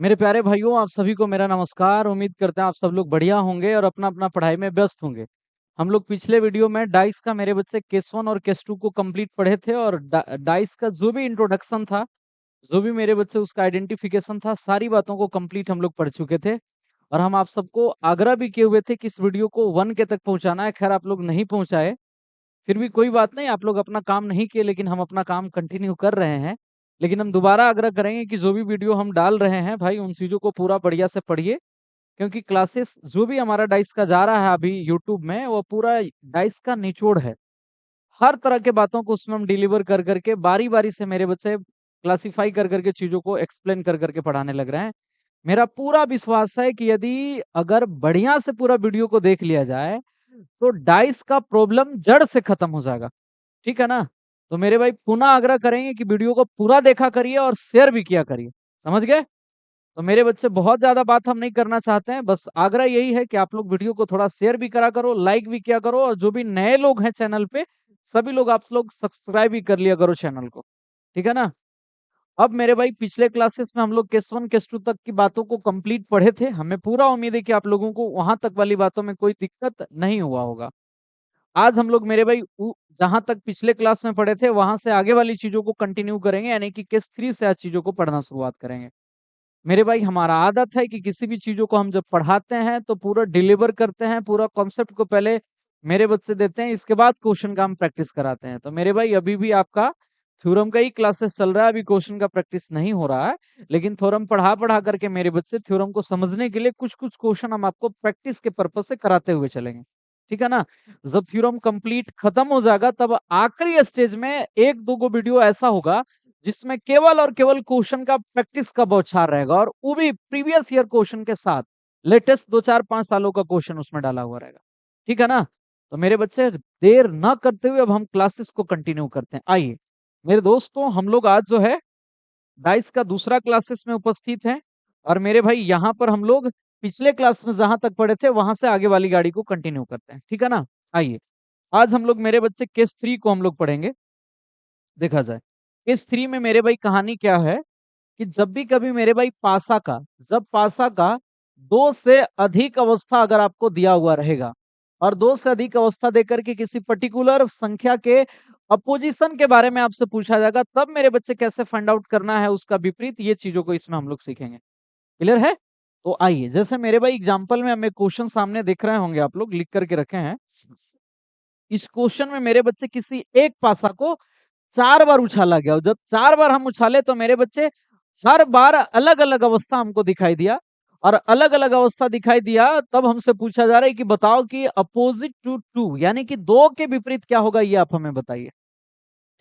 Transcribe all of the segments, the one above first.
मेरे प्यारे भाइयों, आप सभी को मेरा नमस्कार। उम्मीद करते हैं आप सब लोग बढ़िया होंगे और अपना अपना पढ़ाई में व्यस्त होंगे। हम लोग पिछले वीडियो में डाइस का मेरे बच्चे केस वन और केस टू को कंप्लीट पढ़े थे और डाइस का जो भी इंट्रोडक्शन था, जो भी मेरे बच्चे उसका आइडेंटिफिकेशन था, सारी बातों को कंप्लीट हम लोग पढ़ चुके थे। और हम आप सबको आग्रह भी किए हुए थे कि इस वीडियो को 1 के तक पहुंचाना है। खैर, आप लोग नहीं पहुंचाए, फिर भी कोई बात नहीं। आप लोग अपना काम नहीं किए, लेकिन हम अपना काम कंटिन्यू कर रहे हैं। लेकिन हम दोबारा आग्रह करेंगे कि जो भी वीडियो हम डाल रहे हैं भाई, उन चीज़ों को पूरा बढ़िया से पढ़िए। क्योंकि क्लासेस जो भी हमारा डाइस का जा रहा है अभी यूट्यूब में, वो पूरा डाइस का निचोड़ है। हर तरह के बातों को उसमें हम डिलीवर कर करके बारी बारी से मेरे बच्चे क्लासिफाई कर करके चीज़ों को एक्सप्लेन कर करके पढ़ाने लग रहे हैं। मेरा पूरा विश्वास है कि यदि अगर बढ़िया से पूरा वीडियो को देख लिया जाए, तो डाइस का प्रॉब्लम जड़ से खत्म हो जाएगा। ठीक है ना? तो मेरे भाई पुनः आग्रह करेंगे कि वीडियो को पूरा देखा करिए और शेयर भी किया करिए। समझ गए? तो मेरे बच्चे, बहुत ज़्यादा बात हम नहीं करना चाहते हैं, बस आग्रह यही है कि आप लोग वीडियो को थोड़ा शेयर भी करा करो, लाइक भी किया करो, और जो भी नए लोग हैं चैनल पे, सभी लोग आप लोग सब्सक्राइब भी कर लिया करो चैनल को। ठीक है ना? अब मेरे भाई, पिछले क्लासेस में हम लोग केस 1 केस 2 तक की बातों को कंप्लीट पढ़े थे। हमें पूरा उम्मीद है कि आप लोगों को वहाँ तक वाली बातों में कोई दिक्कत नहीं हुआ होगा। आज हम लोग मेरे भाई जहाँ तक पिछले क्लास में पढ़े थे, वहाँ से आगे वाली चीज़ों को कंटिन्यू करेंगे, यानी कि केस 3 से आज चीज़ों को पढ़ना शुरुआत करेंगे। मेरे भाई, हमारा आदत है कि किसी भी चीज़ों को हम जब पढ़ाते हैं तो पूरा डिलीवर करते हैं, पूरा कॉन्सेप्ट को पहले मेरे बच्चे देते हैं, इसके बाद क्वेश्चन का हम प्रैक्टिस कराते हैं। तो मेरे भाई, अभी भी आपका थ्योरम का ही क्लासेस चल रहा है, अभी क्वेश्चन का प्रैक्टिस नहीं हो रहा है। लेकिन थ्योरम पढ़ा-पढ़ा करके मेरे बच्चे थ्योरम को समझने के लिए कुछ-कुछ क्वेश्चन हम आपको प्रैक्टिस के पर्पज़ से कराते हुए चलेंगे। ठीक है ना? जब थ्योरम कंप्लीट खत्म हो जाएगा, तब आखिरी स्टेज में 1-2 गो वीडियो ऐसा होगा जिसमें केवल और केवल क्वेश्चन का प्रैक्टिस का बौछार रहेगा, और वो भी प्रीवियस ईयर क्वेश्चन के साथ। लेटेस्ट 2-4-5 सालों का क्वेश्चन उसमें डाला हुआ रहेगा। ठीक है ना? तो मेरे बच्चे, देर ना करते हुए अब हम क्लासेस को कंटिन्यू करते हैं। आइए मेरे दोस्तों, हम लोग आज जो है डाइस का दूसरा क्लासेस में उपस्थित हैं। और मेरे भाई, यहाँ पर हम लोग पिछले क्लास में जहां तक पढ़े थे, वहां से आगे वाली गाड़ी को कंटिन्यू करते हैं। ठीक है ना? आइए, आज हम लोग मेरे बच्चे केस 3 को हम लोग पढ़ेंगे। देखा जाए, केस 3 में मेरे भाई कहानी क्या है कि जब भी कभी मेरे भाई जब पासा का 2 से अधिक अवस्था अगर आपको दिया हुआ रहेगा, और 2 से अधिक अवस्था देकर के किसी पर्टिकुलर संख्या के अपोजिशन के बारे में आपसे पूछा जाएगा, तब मेरे बच्चे कैसे फाइंड आउट करना है उसका विपरीत, ये चीज़ों को इसमें हम लोग सीखेंगे। क्लियर है? तो आइए, जैसे मेरे भाई एग्जाम्पल में हमें क्वेश्चन सामने दिख रहे होंगे, आप लोग लिख करके रखे हैं। इस क्वेश्चन में मेरे बच्चे किसी एक पासा को 4 बार उछाला गया, और जब 4 बार हम उछाले तो मेरे बच्चे हर बार अलग-अलग अवस्था हमको दिखाई दिया, और अलग-अलग अवस्था दिखाई दिया, तब हमसे पूछा जा रहा है कि बताओ कि अपोजिट टू 2 यानी कि 2 के विपरीत क्या होगा, ये आप हमें बताइए।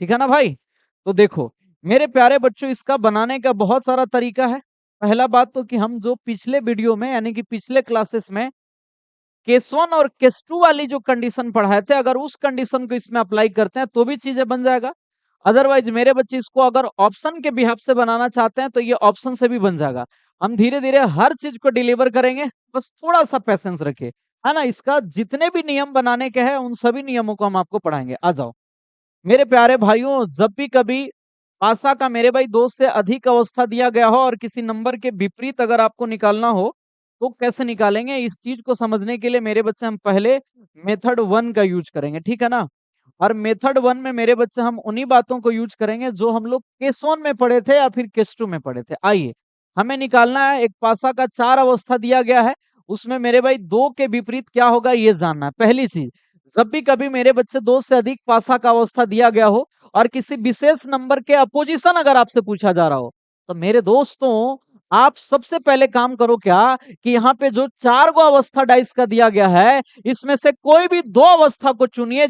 ठीक है ना भाई? तो देखो मेरे प्यारे बच्चों, इसका बनाने का बहुत सारा तरीका है। पहला बात तो कि हम जो पिछले वीडियो में, यानी कि पिछले क्लासेस में केस 1 और केस 2 वाली जो कंडीशन पढ़ाए थे, अगर उस कंडीशन को इसमें अप्लाई करते हैं तो भी चीजें बन जाएगा। अदरवाइज मेरे बच्चे इसको अगर ऑप्शन के बिहाफ से बनाना चाहते हैं, तो ये ऑप्शन से भी बन जाएगा। हम धीरे धीरे हर चीज को डिलीवर करेंगे, बस थोड़ा सा पैसेंस रखिए। है ना? इसका जितने भी नियम बनाने के हैं, उन सभी नियमों को हम आपको पढ़ाएंगे। आ जाओ मेरे प्यारे भाइयों, जब भी कभी आशा का मेरे भाई 2 से अधिक अवस्था दिया गया हो और किसी नंबर के विपरीत अगर आपको निकालना हो, तो कैसे निकालेंगे, इस चीज को समझने के लिए मेरे बच्चे हम पहले मेथड 1 का यूज करेंगे। ठीक है ना? और मेथड 1 में मेरे बच्चे हम उन्हीं बातों को यूज करेंगे जो हम लोग केस 1 में पढ़े थे या फिर केस 2 में पढ़े थे। आइए, हमें निकालना है, एक पासा का 4 अवस्था दिया गया है, उसमें मेरे भाई 2 के विपरीत क्या होगा ये जानना है। पहली चीज, जब भी कभी मेरे बच्चे 2 से अधिक पासा का अवस्था दिया गया हो और किसी विशेष नंबर के अपोजिशन अगर आपसे पूछा जा रहा हो, तो मेरे दोस्तों, आप सबसे पहले काम करो क्या, कि यहाँ पे जो 4 गो अवस्था डाइस का दिया गया है, इसमें से कोई भी दो अवस्था को चुनिए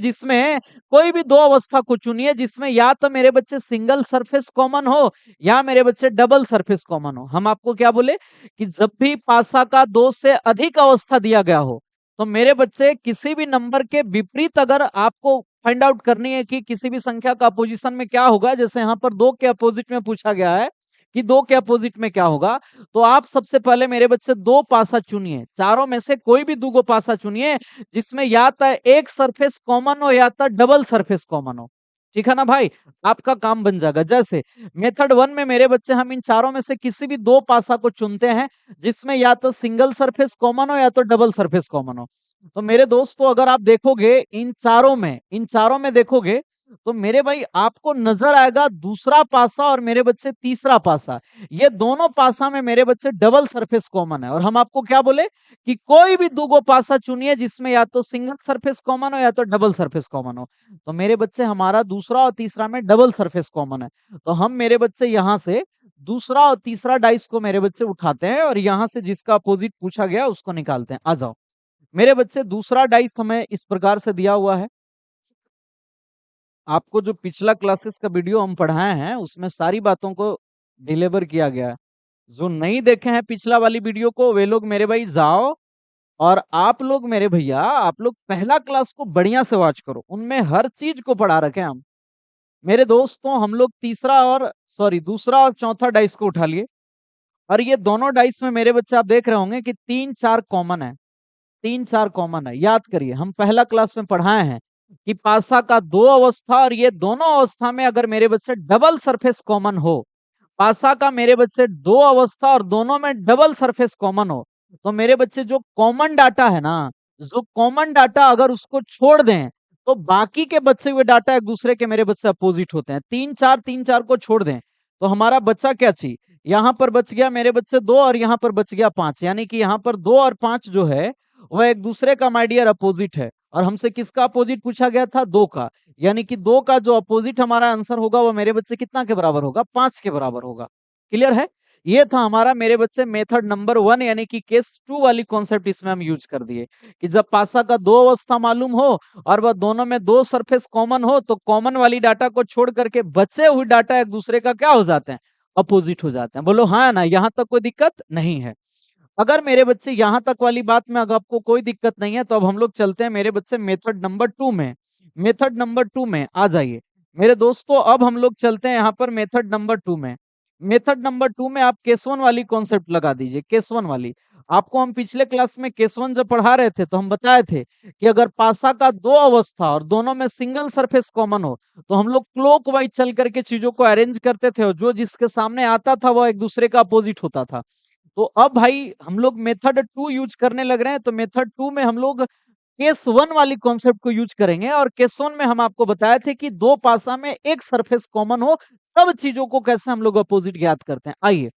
जिसमें या तो मेरे बच्चे सिंगल सरफेस कॉमन हो, या मेरे बच्चे डबल सरफेस कॉमन हो। हम आपको क्या बोले कि जब भी पासा का 2 से अधिक अवस्था दिया गया हो, तो मेरे बच्चे किसी भी नंबर के विपरीत अगर आपको फाइंड आउट करनी है कि किसी भी संख्या का अपोजिशन में क्या होगा, जैसे यहाँ पर 2 के अपोजिट में पूछा गया है कि 2 के अपोजिट में क्या होगा, तो आप सबसे पहले मेरे बच्चे 2 पासा चुनिए, चारों में से कोई भी 2 गो पासा चुनिए जिसमें या तो एक सरफेस कॉमन हो या तो डबल सरफेस कॉमन हो। ठीक है ना भाई? आपका काम बन जाएगा। जैसे मेथड 1 में मेरे बच्चे हम इन चारों में से किसी भी 2 पासा को चुनते हैं, जिसमें या तो सिंगल सरफेस कॉमन हो या तो डबल सरफेस कॉमन हो। तो मेरे दोस्तों अगर आप देखोगे इन चारों में देखोगे, तो मेरे भाई आपको नज़र आएगा दूसरा पासा और मेरे बच्चे तीसरा पासा। ये दोनों पासा में मेरे बच्चे डबल सरफेस कॉमन है और हम आपको क्या बोले कि कोई भी 2 गो पासा चुनिए जिसमें या तो सिंगल सरफेस कॉमन हो या तो डबल सरफेस कॉमन हो। तो मेरे बच्चे हमारा दूसरा और तीसरा में डबल सरफेस कॉमन है। तो हम मेरे बच्चे यहाँ से दूसरा और तीसरा डाइस को मेरे बच्चे उठाते हैं और यहाँ से जिसका अपोजिट पूछा गया उसको निकालते हैं। आ जाओ। मेरे बच्चे दूसरा डाइस हमें इस प्रकार से दिया हुआ है। आपको जो पिछला क्लासेस का वीडियो हम पढ़ाए हैं उसमें सारी बातों को डिलीवर किया गया है। जो नहीं देखे हैं पिछला वाली वीडियो को वे लोग मेरे भाई जाओ और आप लोग मेरे भैया आप लोग पहला क्लास को बढ़िया से वॉच करो। उनमें हर चीज को पढ़ा रखे हैं हम। मेरे दोस्तों हम लोग दूसरा और चौथा डाइस को उठा लिए और ये दोनों डाइस में मेरे बच्चे आप देख रहे होंगे कि 3-4 कॉमन है। 3-4 कॉमन है। याद करिए हम पहला क्लास में पढ़ाए हैं कि पासा का 2 अवस्था और ये दोनों अवस्था में अगर मेरे बच्चे डबल सरफेस कॉमन हो, पासा का मेरे बच्चे 2 अवस्था और दोनों में डबल सरफेस कॉमन हो, तो मेरे बच्चे जो कॉमन डाटा है ना, जो कॉमन डाटा अगर उसको छोड़ दें, तो बाकी के बचे हुए डाटा एक दूसरे के मेरे बच्चे अपोजिट होते हैं। 3-4 को छोड़ दें, तो हमारा बच्चा क्या चाहिए? यहाँ पर बच गया मेरे बच्चे 2 और यहाँ पर बच गया 5, यानी कि यहाँ पर 2 और 5 जो है, वह एक दूसरे का माय डियर अपोजिट है। और हमसे किसका अपोजिट पूछा गया था? 2 का। यानी कि 2 का जो अपोजिट हमारा आंसर होगा वो मेरे बच्चे कितना के बराबर होगा? 5 के बराबर होगा। क्लियर है? ये था हमारा मेरे बच्चे मेथड नंबर 1 यानी कि केस 2 वाली कॉन्सेप्ट इसमें हम यूज कर दिए कि जब पासा का 2 अवस्था मालूम हो और वह दोनों में 2 सरफेस कॉमन हो तो कॉमन वाली डाटा को छोड़ करके बचे हुए डाटा एक दूसरे का क्या हो जाते हैं? अपोजिट हो जाते हैं। बोलो हाँ ना? यहाँ तक कोई दिक्कत नहीं है। अगर मेरे बच्चे यहाँ तक वाली बात में अगर आपको कोई दिक्कत नहीं है तो अब हम लोग चलते हैं मेरे बच्चे मेथड नंबर 2 में। मेथड नंबर 2 में आ जाइए। मेरे दोस्तों अब हम लोग चलते हैं यहाँ पर मेथड नंबर 2 में। मेथड नंबर 2 में आप केस 1 वाली कॉन्सेप्ट लगा दीजिए, केस 1 वाली। आपको हम पिछले क्लास में केस 1 जब पढ़ा रहे थे तो हम बताए थे कि अगर पासा का 2 अवस्था और दोनों में सिंगल सरफेस कॉमन हो तो हम लोग क्लॉकवाइज चल करके चीजों को अरेंज करते थे और जो जिसके सामने आता था वो एक दूसरे का अपोजिट होता था। तो अब भाई हम लोग मेथड 2 यूज करने लग रहे हैं तो मेथड 2 में हम लोग केस 1 वाली कॉन्सेप्ट को यूज करेंगे और केस 1 में हम आपको बताए थे कि 2 पासा में एक सरफेस कॉमन हो तब चीजों को कैसे हम लोग अपोजिट ज्ञात करते हैं। आइए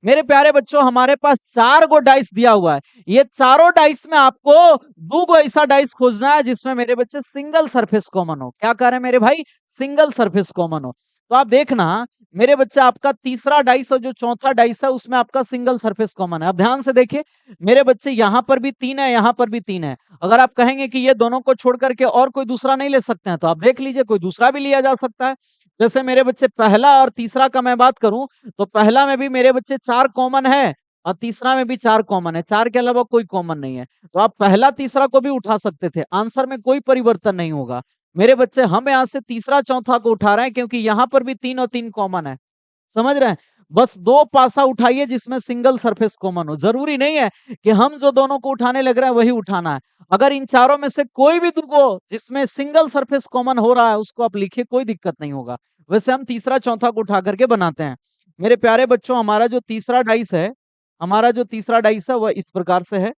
मेरे प्यारे बच्चों हमारे पास 4 गो डाइस दिया हुआ है। ये चारों डाइस में आपको 2 गो ऐसा डाइस खोजना है जिसमें मेरे बच्चे सिंगल सरफेस कॉमन हो। क्या कह रहे हैं मेरे भाई? सिंगल सरफेस कॉमन हो। तो आप देखना मेरे बच्चे आपका तीसरा डाइस और जो चौथा डाइस है उसमें आपका सिंगल सरफेस कॉमन है। अब ध्यान से देखिए मेरे बच्चे यहाँ पर भी 3 है, यहाँ पर भी 3 है। अगर आप कहेंगे कि ये दोनों को छोड़ करके और कोई दूसरा नहीं ले सकते हैं तो आप देख लीजिए कोई दूसरा भी लिया जा सकता है। जैसे मेरे बच्चे पहला और तीसरा का मैं बात करूं तो पहला में भी मेरे बच्चे 4 कॉमन है और तीसरा में भी 4 कॉमन है। 4 के अलावा कोई कॉमन नहीं है। तो आप पहला तीसरा को भी उठा सकते थे। आंसर में कोई परिवर्तन नहीं होगा। मेरे बच्चे हम यहाँ से तीसरा चौथा को उठा रहे हैं क्योंकि यहाँ पर भी 3 और 3 कॉमन है। समझ रहे हैं? बस 2 पासा उठाइए जिसमें सिंगल सरफेस कॉमन हो। जरूरी नहीं है कि हम जो दोनों को उठाने लग रहे हैं वही उठाना है। अगर इन चारों में से कोई भी 2 गो जिसमें सिंगल सरफेस कॉमन हो रहा है उसको आप लिखिए, कोई दिक्कत नहीं होगा। वैसे हम तीसरा चौथा को उठा करके बनाते हैं। मेरे प्यारे बच्चों हमारा जो तीसरा डाइस है वह इस प्रकार से है।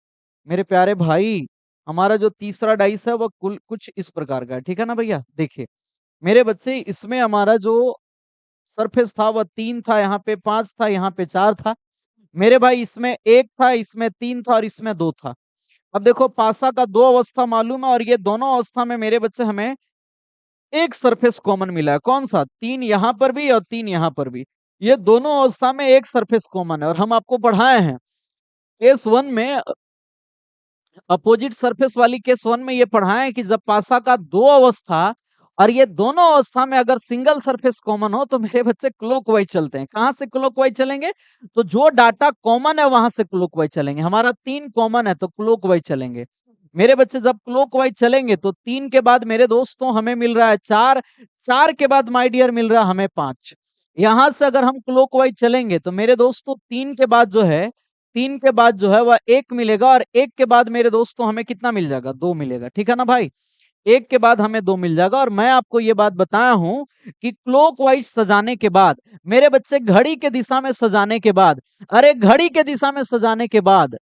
मेरे प्यारे भाई हमारा जो तीसरा डाइस है वह कुल कुछ इस प्रकार का है। ठीक है ना भैया? देखिए मेरे बच्चे इसमें हमारा जो सरफेस था वह 3 था, यहाँ पे 5 था, यहाँ पे 4 था। मेरे भाई इसमें 1 था, इसमें 3 था और इसमें 2 था। अब देखो पासा का 2 अवस्था मालूम है और ये दोनों अवस्था में मेरे बच्चे हमें एक सरफेस कॉमन मिला है। कौन सा? 3 यहाँ पर भी और 3 यहाँ पर भी। ये दोनों अवस्था में एक सरफेस कॉमन है और हम आपको पढ़ाए हैं। केस 1 में अपोजिट सरफेस वाली केस 1 में ये पढ़ाए हैं कि जब पासा का 2 अवस्था और ये दोनों अवस्था में अगर सिंगल सरफेस कॉमन हो तो मेरे बच्चे क्लॉकवाइज चलते हैं। कहाँ से क्लॉकवाइज चलेंगे? तो जो डाटा कॉमन है वहां से क्लॉकवाइज चलेंगे। हमारा 3 कॉमन है तो क्लॉकवाइज चलेंगे। मेरे बच्चे जब क्लॉकवाइज चलेंगे तो 3 के बाद मेरे दोस्तों हमें मिल रहा है 4, 4 के बाद माय डियर मिल रहा है हमें 5। यहां से अगर हम क्लॉकवाइज चलेंगे तो मेरे दोस्तों 3 के बाद जो है वह 1 मिलेगा और 1 के बाद मेरे दोस्तों हमें कितना मिल जाएगा? 2 मिलेगा। ठीक है ना भाई? एक के बाद हमें दो मिल जाएगा। और मैं आपको ये बात बताया हूं कि क्लॉकवाइज सजाने के बाद, मेरे बच्चे घड़ी के दिशा में सजाने के बाद, अरे घड़ी के दिशा में सजाने के बाद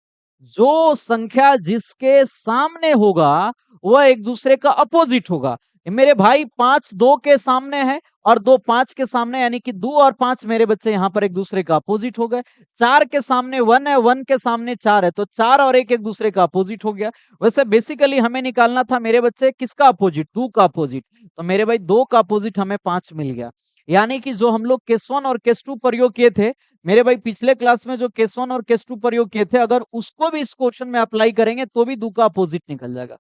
जो संख्या जिसके सामने होगा वह एक दूसरे का अपोजिट होगा। मेरे भाई 5 2 के सामने है और 2 5 के सामने, यानी कि 2 और 5 मेरे बच्चे यहाँ पर एक दूसरे का अपोजिट हो गए। 4 के सामने 1 है, 1 के सामने 4 है, तो 4 और 1 एक दूसरे का अपोजिट हो गया। वैसे बेसिकली हमें निकालना था मेरे बच्चे किसका अपोजिट, 2 का अपोजिट। तो मेरे भाई 2 का अपोजिट हमें 5 मिल गया। यानी कि जो हम लोग केस 1 और केस 2 प्रयोग किए थे, मेरे भाई पिछले क्लास में जो केस 1 और केस 2 प्रयोग किए थे, अगर उसको भी इस क्वेश्चन में अप्लाई करेंगे तो भी 2 का अपोजिट निकल जाएगा।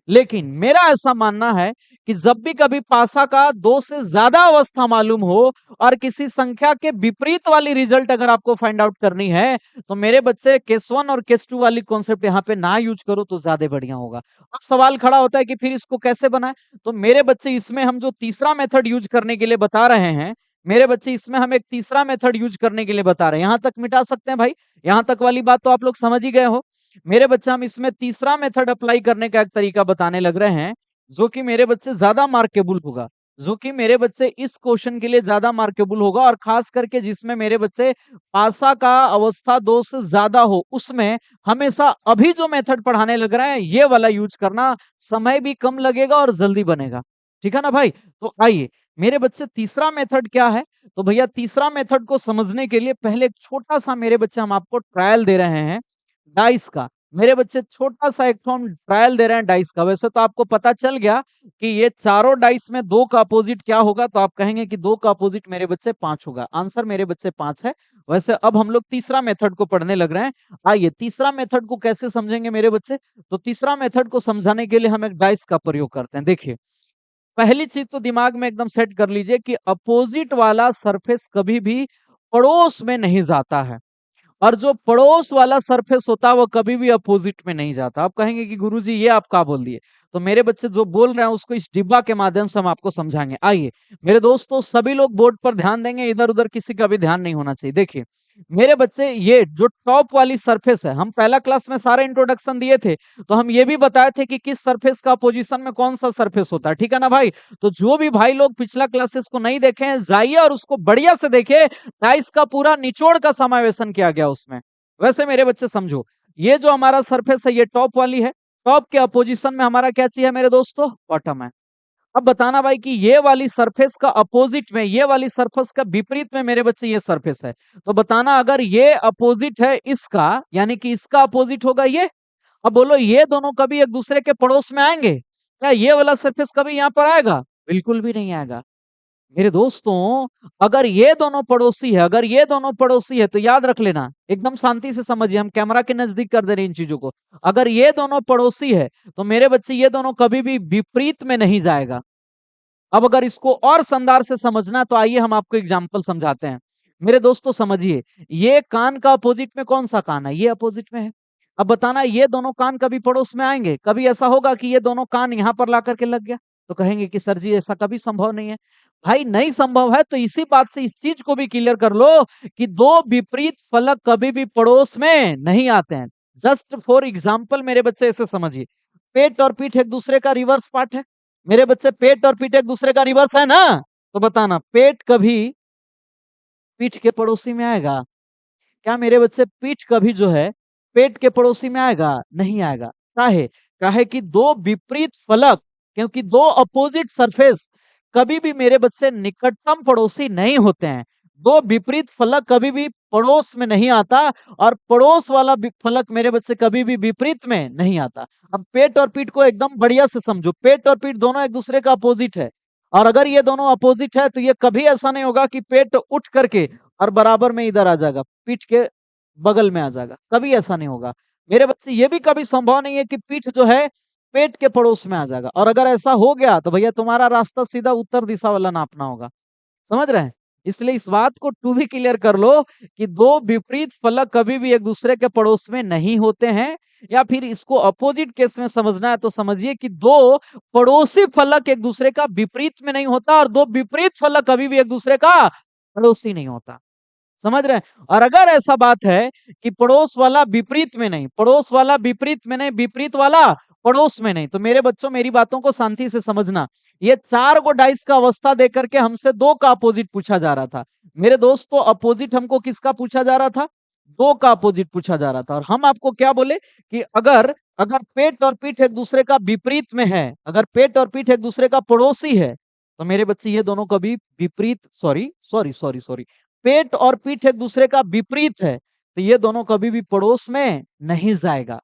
लेकिन मेरा ऐसा मानना है कि जब भी कभी पासा का दो से ज्यादा अवस्था मालूम हो और किसी संख्या के विपरीत वाली रिजल्ट अगर आपको फाइंड आउट करनी है, तो मेरे बच्चे केस 1 और केस 2 वाली कॉन्सेप्ट यहाँ पे ना यूज करो तो ज्यादा बढ़िया होगा। अब सवाल खड़ा होता है कि फिर इसको कैसे बनाए। तो मेरे बच्चे इसमें हम जो तीसरा मेथड यूज करने के लिए बता रहे हैं, मेरे बच्चे इसमें हम एक तीसरा मेथड यूज करने के लिए बता रहे हैं। यहां तक मिटा सकते हैं भाई, यहां तक वाली बात तो आप लोग समझ ही गए हो। मेरे बच्चे हम इसमें तीसरा मेथड अप्लाई करने का एक तरीका बताने लग रहे हैं, जो कि मेरे बच्चे ज्यादा मार्केबल होगा, जो कि मेरे बच्चे इस क्वेश्चन के लिए ज्यादा मार्केबल होगा। और खास करके जिसमें मेरे बच्चे पासा का अवस्था दो से ज्यादा हो, उसमें हमेशा अभी जो मेथड पढ़ाने लग रहे हैं ये वाला यूज करना, समय भी कम लगेगा और जल्दी बनेगा। ठीक है ना भाई। तो आइए मेरे बच्चे तीसरा मेथड क्या है। तो भैया तीसरा मेथड को समझने के लिए पहले एक छोटा सा मेरे बच्चे हम आपको ट्रायल दे रहे हैं डाइस का। मेरे बच्चे छोटा सा एक हम ट्रायल दे रहे हैं डाइस का। वैसे तो आपको पता चल गया कि ये चारों डाइस में दो का अपोजिट क्या होगा, तो आप कहेंगे कि दो का अपोजिट मेरे बच्चे 5 होगा। आंसर मेरे बच्चे 5 है। वैसे अब हम लोग तीसरा मेथड को पढ़ने लग रहे हैं। आइए तीसरा मेथड को कैसे समझेंगे मेरे बच्चे। तो तीसरा मेथड को समझाने के लिए हम एक डाइस का प्रयोग करते हैं। देखिए पहली चीज तो दिमाग में एकदम सेट कर लीजिए कि अपोजिट वाला सरफेस कभी भी पड़ोस में नहीं जाता है, और जो पड़ोस वाला सरफेस होता है वो कभी भी अपोजिट में नहीं जाता। आप कहेंगे कि गुरुजी ये आप क्या बोल दिए। तो मेरे बच्चे जो बोल रहे हैं उसको इस डिब्बा के माध्यम से हम आपको समझाएंगे। आइए मेरे दोस्तों सभी लोग बोर्ड पर ध्यान देंगे, इधर उधर किसी का भी ध्यान नहीं होना चाहिए। देखिए मेरे बच्चे ये जो टॉप वाली सरफेस है, हम पहला क्लास में सारे इंट्रोडक्शन दिए थे, तो हम ये भी बताए थे कि किस सरफेस का पोजीशन में कौन सा सरफेस होता है। ठीक है ना भाई। तो जो भी भाई लोग पिछला क्लासेस को नहीं देखे हैं जाइए और उसको बढ़िया से देखे, टाइस का पूरा निचोड़ का समावेशन किया गया उसमें। वैसे मेरे बच्चे समझो, ये जो हमारा सरफेस है ये टॉप वाली है, टॉप के अपोजिशन में हमारा क्या चाहिए मेरे दोस्तों, बॉटम है। अब बताना भाई कि ये वाली सरफेस का अपोजिट में, ये वाली सरफेस का विपरीत में मेरे बच्चे ये सरफेस है। तो बताना अगर ये अपोजिट है इसका, यानी कि इसका अपोजिट होगा ये। अब बोलो ये दोनों कभी एक दूसरे के पड़ोस में आएंगे क्या, ये वाला सरफेस कभी यहाँ पर आएगा, बिल्कुल भी नहीं आएगा। मेरे दोस्तों अगर ये दोनों पड़ोसी है, अगर ये दोनों पड़ोसी है तो याद रख लेना, एकदम शांति से समझिए, हम कैमरा के नजदीक कर दे रहे हैं इन चीजों को। अगर ये दोनों पड़ोसी है तो मेरे बच्चे ये दोनों कभी भी विपरीत में नहीं जाएगा। अब अगर इसको और शानदार से समझना तो आइए हम आपको एग्जाम्पल समझाते हैं। मेरे दोस्तों समझिए, ये कान का अपोजिट में कौन सा कान है, ये अपोजिट में है। अब बताना ये दोनों कान कभी पड़ोस में आएंगे, कभी ऐसा होगा कि ये दोनों कान यहाँ पर ला करके लग गया। तो कहेंगे कि सर जी ऐसा कभी संभव नहीं है। भाई नहीं संभव है तो इसी बात से इस चीज को भी क्लियर कर लो कि दो विपरीत फलक कभी भी पड़ोस में नहीं आते हैं। जस्ट फॉर एग्जाम्पल मेरे बच्चे ऐसे समझिए, पेट और पीठ एक दूसरे का रिवर्स पार्ट है। मेरे बच्चे पेट और पीठ एक दूसरे का रिवर्स है ना। तो बताना पेट कभी पीठ के पड़ोसी में आएगा क्या, मेरे बच्चे पीठ कभी जो है पेट के पड़ोसी में आएगा, नहीं आएगा। काहे, काहे कि दो विपरीत फलक, क्योंकि दो अपोजिट सरफेस कभी भी मेरे बच्चे निकटतम पड़ोसी नहीं होते हैं। दो विपरीत फलक कभी भी पड़ोस में नहीं आता, और पड़ोस वाला फलक मेरे बच्चे कभी भी विपरीत में नहीं आता। अब पेट और पीठ को एकदम बढ़िया से समझो, पेट और पीठ दोनों एक दूसरे का अपोजिट है, और अगर ये दोनों अपोजिट है तो ये कभी ऐसा नहीं होगा कि पेट उठ करके और बराबर में इधर आ जाएगा, पीठ के बगल में आ जाएगा, कभी ऐसा नहीं होगा। मेरे बच्चे ये भी कभी संभव नहीं है कि पीठ जो है पेट के पड़ोस में आ जाएगा, और अगर ऐसा हो गया तो भैया तुम्हारा रास्ता सीधा उत्तर दिशा वाला नापना होगा। समझ रहे हैं। इसलिए इस बात को टू भी क्लियर कर लो कि दो विपरीत फलक कभी भी एक दूसरे के पड़ोस में नहीं होते हैं। या फिर इसको अपोजिट केस में समझना है तो समझिए कि दो पड़ोसी फलक एक दूसरे का विपरीत में नहीं होता, और दो विपरीत फलक कभी भी एक दूसरे का पड़ोसी नहीं होता। समझ रहे हैं। और अगर ऐसा बात है कि पड़ोस वाला विपरीत में नहीं, पड़ोस वाला विपरीत में नहीं, विपरीत वाला पड़ोस में नहीं। तो मेरे बच्चों मेरी बातों को शांति से समझना, ये 4 गो डाइस का अवस्था दे करके हमसे 2 का अपोजिट पूछा जा रहा था। मेरे दोस्तों अपोजिट हमको किसका पूछा जा रहा था? 2 का अपोजिट पूछा जा रहा था। और हम आपको क्या बोले कि अगर अगर पेट और पीठ एक दूसरे का विपरीत में है, अगर पेट और पीठ एक दूसरे का पड़ोसी है, तो मेरे बच्चे ये दोनों कभी विपरीत सॉरी सॉरी सॉरी सॉरी पेट और पीठ एक दूसरे का विपरीत है, तो ये दोनों कभी भी पड़ोस में नहीं जाएगा।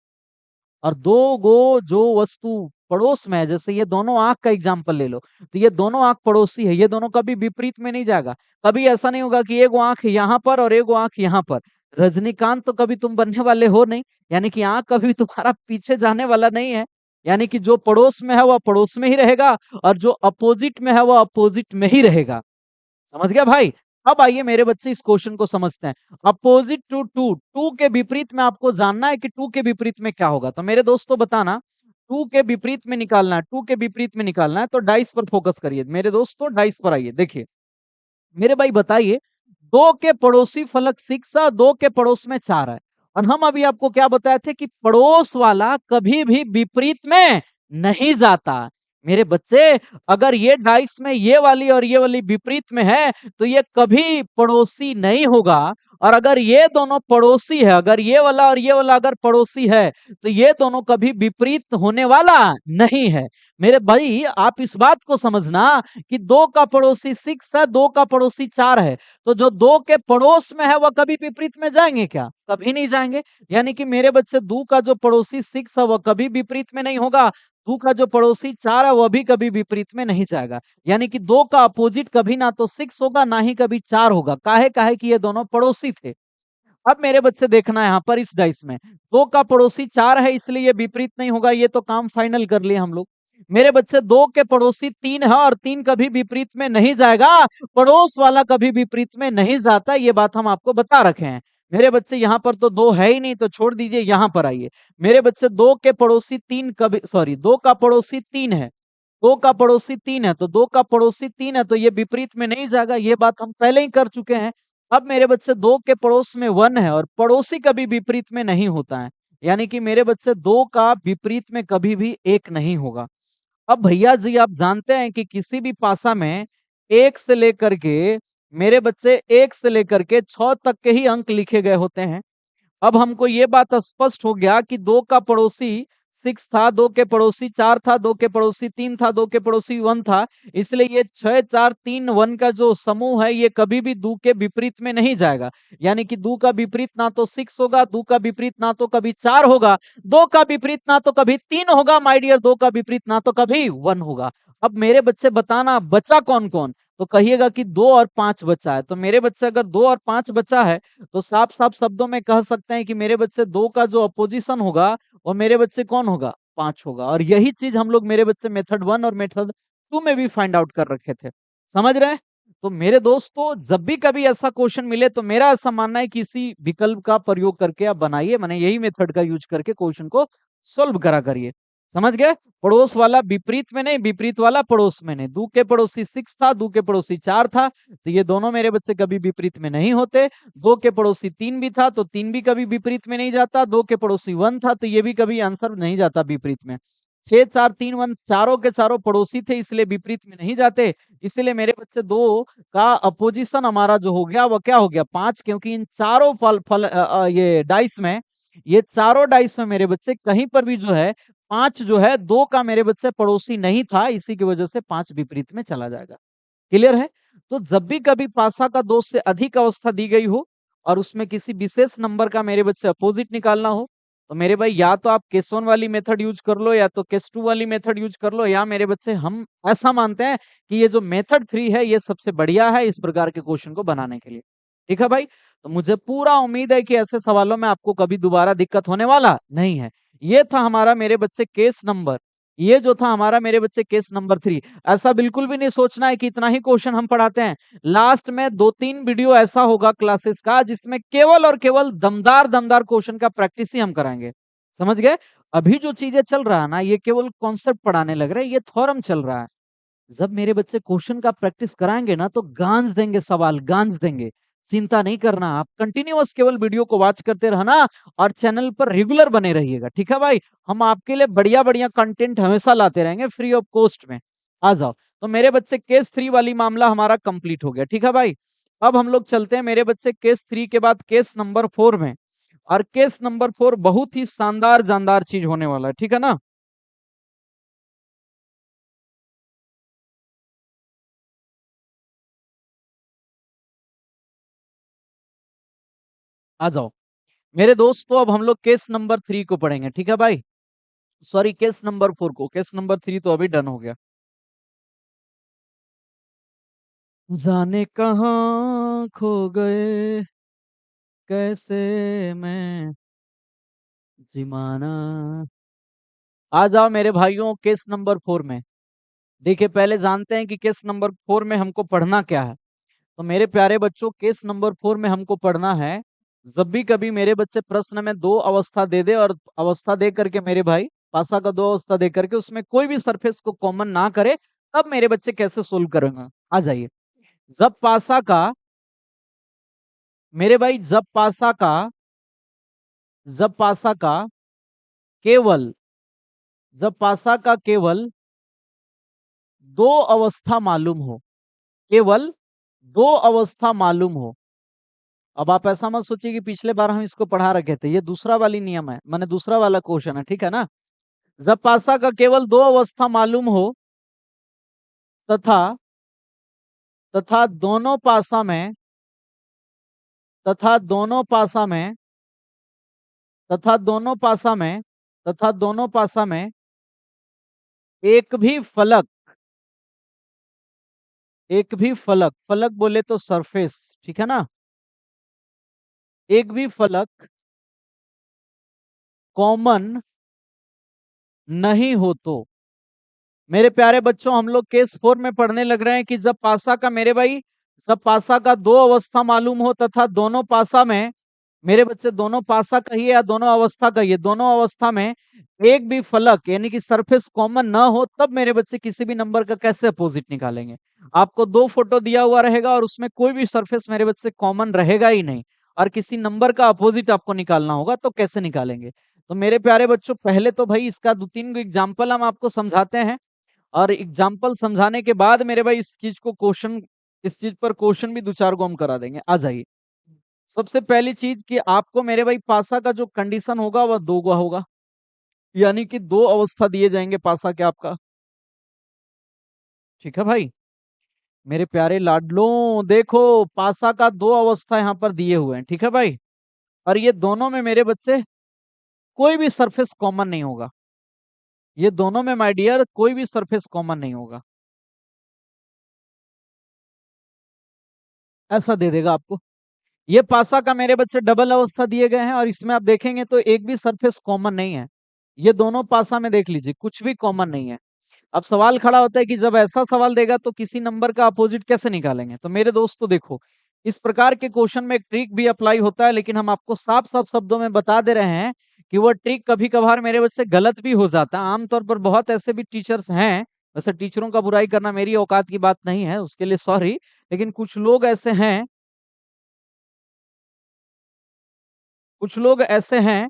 और 2 गो जो वस्तु पड़ोस में है, जैसे ये दोनों आँख का एग्जाम्पल ले लो, तो ये दोनों आँख पड़ोसी है, ये दोनों कभी विपरीत में नहीं जाएगा। कभी ऐसा नहीं होगा कि एगो आँख यहाँ पर और एगो आँख यहाँ पर। रजनीकांत तो कभी तुम बनने वाले हो नहीं, यानी कि आँख कभी तुम्हारा पीछे जाने वाला नहीं है। यानी कि जो पड़ोस में है वह पड़ोस में ही रहेगा और जो अपोजिट में है वह अपोजिट में ही रहेगा। समझ गया भाई? अब आइए मेरे बच्चे इस क्वेश्चन को समझते हैं। अपोजिट टू टू, टू के विपरीत में आपको जानना है कि टू के विपरीत में क्या होगा। तो मेरे दोस्तों बताना, टू के विपरीत में निकालना है, टू के विपरीत में निकालना है तो डाइस पर फोकस करिए। मेरे दोस्तों डाइस पर आइए, देखिए। मेरे भाई बताइए, 2 के पड़ोसी फलक 6 है और 2 के पड़ोस में 4 है। और हम अभी आपको क्या बताए थे कि पड़ोस वाला कभी भी विपरीत में नहीं जाता। मेरे बच्चे अगर ये डाइस में ये वाली और ये वाली विपरीत में है, तो ये कभी पड़ोसी नहीं होगा। और अगर ये दोनों पड़ोसी है, अगर ये वाला और ये वाला अगर पड़ोसी है, तो ये दोनों कभी विपरीत होने वाला नहीं है। मेरे भाई आप इस बात को समझना कि 2 का पड़ोसी 6 है, 2 का पड़ोसी 4 है, तो जो 2 के पड़ोस में है वह कभी विपरीत में जाएंगे क्या? कभी नहीं जाएंगे। यानी कि मेरे बच्चे 2 का जो पड़ोसी 6 है वह कभी विपरीत में नहीं होगा, 2 का जो पड़ोसी 4 है वह भी कभी विपरीत में नहीं जाएगा। यानी कि 2 का अपोजिट कभी ना तो 6 होगा ना ही कभी 4 होगा। काहे काहे कि ये दोनों पड़ोसी थे। अब मेरे बच्चे देखना यहाँ पर इस डाइस में 2 का पड़ोसी 4 है, इसलिए ये विपरीत नहीं होगा। ये तो काम फाइनल कर लिए हम लोग। मेरे बच्चे 2 के पड़ोसी 3 है और 3 कभी विपरीत में नहीं जाएगा। पड़ोस वाला कभी विपरीत में नहीं जाता, ये बात हम आपको बता रखे हैं। मेरे बच्चे यहाँ पर तो 2 है ही नहीं, तो छोड़ दीजिए, यहाँ पर आइए। मेरे बच्चे 2 के पड़ोसी 3 कभी सॉरी 2 का पड़ोसी 3 है, 2 का पड़ोसी 3 है, तो 2 का पड़ोसी 3 है तो ये विपरीत में नहीं जाएगा, ये बात हम पहले ही कर चुके हैं। अब मेरे बच्चे 2 के पड़ोस में 1 है और पड़ोसी कभी विपरीत में नहीं होता है। यानी कि मेरे बच्चे 2 का विपरीत में कभी भी 1 नहीं होगा। अब भैया जी आप जानते हैं कि किसी भी पासा में 1 से लेकर के मेरे बच्चे 1 से लेकर के 6 तक के ही अंक लिखे गए होते हैं। अब हमको ये बात स्पष्ट हो गया कि 2 का पड़ोसी 6 था, 2 के पड़ोसी 4 था, 2 के पड़ोसी 3 था, 2 के पड़ोसी 1 था। इसलिए ये 6, 4, 3, 1 का जो समूह है ये कभी भी 2 के विपरीत में नहीं जाएगा। यानी कि 2 का विपरीत ना तो 6 होगा, 2 का विपरीत ना तो कभी 4 होगा, 2 का विपरीत ना तो कभी 3 होगा माय डियर, 2 का विपरीत ना तो कभी 1 होगा। अब मेरे बच्चे बताना बचा कौन-कौन? तो कहिएगा कि 2 और 5 बचा है। तो मेरे बच्चे अगर 2 और 5 बचा है तो साफ-साफ शब्दों में कह सकते हैं कि मेरे बच्चे 2 का जो अपोजिशन होगा, वो मेरे बच्चे कौन होगा? 5 होगा। और यही चीज़ हम लोग मेरे बच्चे मेथड 1 और मेथड 2 में भी फाइंड आउट कर रखे थे। समझ रहे हैं? तो मेरे दोस्तों जब भी कभी ऐसा क्वेश्चन मिले तो मेरा ऐसा मानना है कि इसी विकल्प का प्रयोग करके आप बनाइए, माने यही मेथड का यूज़ करके क्वेश्चन को सॉल्व करा करिए। समझ गए? पड़ोस वाला विपरीत में नहीं, विपरीत वाला पड़ोस में नहीं। 2 के पड़ोसी 6 था, 2 के पड़ोसी 4 था, तो ये दोनों मेरे बच्चे कभी विपरीत में नहीं होते। 2 के पड़ोसी 3 भी था, तो 3 भी कभी विपरीत में नहीं जाता। 2 के पड़ोसी 1 था, तो ये भी कभी आंसर नहीं जाता विपरीत में। 6, 4, 3, 1 चारों के चारों पड़ोसी थे, इसलिए विपरीत में नहीं जाते। इसलिए मेरे बच्चे 2 का अपोजिशन हमारा जो हो गया, वो क्या हो गया? 5, क्योंकि इन चारों ये डाइस में, ये चारों डाइस में मेरे बच्चे कहीं पर भी जो है 5 जो है 2 का मेरे बच्चे पड़ोसी नहीं था, इसी की वजह से 5 विपरीत में चला जाएगा। क्लियर है? तो जब भी कभी पासा का 2 से अधिक अवस्था दी गई हो और उसमें किसी विशेष नंबर का मेरे बच्चे अपोजिट निकालना हो, तो मेरे भाई या तो आप केस 1 वाली मेथड यूज़ कर लो या तो केस 2 वाली मेथड यूज़ कर लो, या मेरे बच्चे हम ऐसा मानते हैं कि ये जो मेथड 3 है ये सबसे बढ़िया है इस प्रकार के क्वेश्चन को बनाने के लिए। ठीक है भाई? तो मुझे पूरा उम्मीद है कि ऐसे सवालों में आपको कभी दोबारा दिक्कत होने वाला नहीं है। ये था हमारा मेरे बच्चे केस नंबर, ये जो था हमारा मेरे बच्चे केस नंबर 3। ऐसा बिल्कुल भी नहीं सोचना है कि इतना ही क्वेश्चन हम पढ़ाते हैं। लास्ट में 2-3 वीडियो ऐसा होगा क्लासेस का जिसमें केवल और केवल दमदार क्वेश्चन का प्रैक्टिस ही हम कराएंगे। समझ गए? अभी जो चीजें चल रहा है ना, ये केवल कॉन्सेप्ट पढ़ाने लग रहे हैं, ये थ्योरम चल रहा है। जब मेरे बच्चे क्वेश्चन का प्रैक्टिस कराएंगे ना तो गांज देंगे, सवाल गांज देंगे। चिंता नहीं करना, आप कंटिन्यूअस केवल वीडियो को वॉच करते रहना और चैनल पर रेगुलर बने रहिएगा, ठीक है भाई। हम आपके लिए बढ़िया बढ़िया कंटेंट हमेशा लाते रहेंगे फ्री ऑफ कॉस्ट में। आ जाओ। तो मेरे बच्चे केस 3 वाली मामला हमारा कंप्लीट हो गया, ठीक है भाई। अब हम लोग चलते हैं मेरे बच्चे केस 3 के बाद केस नंबर 4 में। और केस नंबर 4 बहुत ही शानदार जानदार चीज होने वाला है, ठीक है ना। आ जाओ मेरे दोस्त, तो अब हम लोग केस नंबर 3 को पढ़ेंगे, ठीक है भाई। सॉरी, केस नंबर 4 को, केस नंबर 3 तो अभी डन हो गया। जाने कहाँ खो गए कैसे मैं जिमाना। आ जाओ मेरे भाइयों केस नंबर 4 में। देखिए पहले जानते हैं कि केस नंबर 4 में हमको पढ़ना क्या है। तो मेरे प्यारे बच्चों, केस नंबर 4 में हमको पढ़ना है, जब भी कभी मेरे बच्चे प्रश्न में दो अवस्था दे दे और अवस्था दे करके मेरे भाई पासा का दो अवस्था दे करके उसमें कोई भी सरफेस को कॉमन ना करे, तब मेरे बच्चे कैसे सोल्व करेंगे। आ जाइए। जब पासा का मेरे भाई जब पासा का केवल जब पासा का केवल दो अवस्था मालूम हो, केवल दो अवस्था मालूम हो। अब आप ऐसा मत सोचिए कि पिछले बार हम इसको पढ़ा रखे थे, ये दूसरा वाली नियम है, माने दूसरा वाला क्वेश्चन है, ठीक है ना। जब पासा का केवल दो अवस्था मालूम हो तथा तथा दोनों पासा में तथा दोनों पासा में तथा दोनों पासा में तथा दोनों पासा में एक भी फलक फलक बोले तो सरफेस, ठीक है ना। एक भी फलक कॉमन नहीं हो तो मेरे प्यारे बच्चों, हम लोग केस 4 में पढ़ने लग रहे हैं कि जब पासा का मेरे भाई जब पासा का दो अवस्था मालूम हो तथा दोनों पासा में मेरे बच्चे दोनों पासा कहिए या दोनों अवस्था कहिए, दोनों अवस्था में एक भी फलक यानी कि सरफेस कॉमन ना हो, तब मेरे बच्चे किसी भी नंबर का कैसे अपोजिट निकालेंगे। आपको दो फोटो दिया हुआ रहेगा और उसमें कोई भी सरफेस मेरे बच्चे कॉमन रहेगा ही नहीं, और किसी नंबर का अपोजिट आपको निकालना होगा, तो कैसे निकालेंगे। तो मेरे प्यारे बच्चों, पहले तो भाई इसका दो तीन एग्जाम्पल हम आपको समझाते हैं, और एग्जाम्पल समझाने के बाद मेरे भाई इस चीज पर क्वेश्चन भी दो चार को हम करा देंगे। आ जाइए। सबसे पहली चीज कि आपको मेरे भाई पासा का जो कंडीशन होगा वह दो का होगा, यानी कि दो अवस्था दिए जाएंगे पासा के आपका, ठीक है भाई। मेरे प्यारे लाडलों, देखो पासा का दो अवस्था यहाँ पर दिए हुए हैं, ठीक है भाई। और ये दोनों में मेरे बच्चे कोई भी सरफेस कॉमन नहीं होगा, ये दोनों में माय डियर कोई भी सरफेस कॉमन नहीं होगा। ऐसा दे देगा आपको। ये पासा का मेरे बच्चे डबल अवस्था दिए गए हैं और इसमें आप देखेंगे तो एक भी सरफेस कॉमन नहीं है। ये दोनों पासा में देख लीजिए कुछ भी कॉमन नहीं है। अब सवाल खड़ा होता है कि जब ऐसा सवाल देगा तो किसी नंबर का अपोजिट कैसे निकालेंगे। तो मेरे दोस्तों देखो, इस प्रकार के क्वेश्चन में एक ट्रिक भी अप्लाई होता है, लेकिन हम आपको साफ साफ शब्दों में बता दे रहे हैं कि वो ट्रिक कभी कभार मेरे बच्चे गलत भी हो जाता है। आमतौर पर बहुत ऐसे भी टीचर्स हैं, वैसे टीचरों का बुराई करना मेरी औकात की बात नहीं है, उसके लिए सॉरी, लेकिन कुछ लोग ऐसे हैं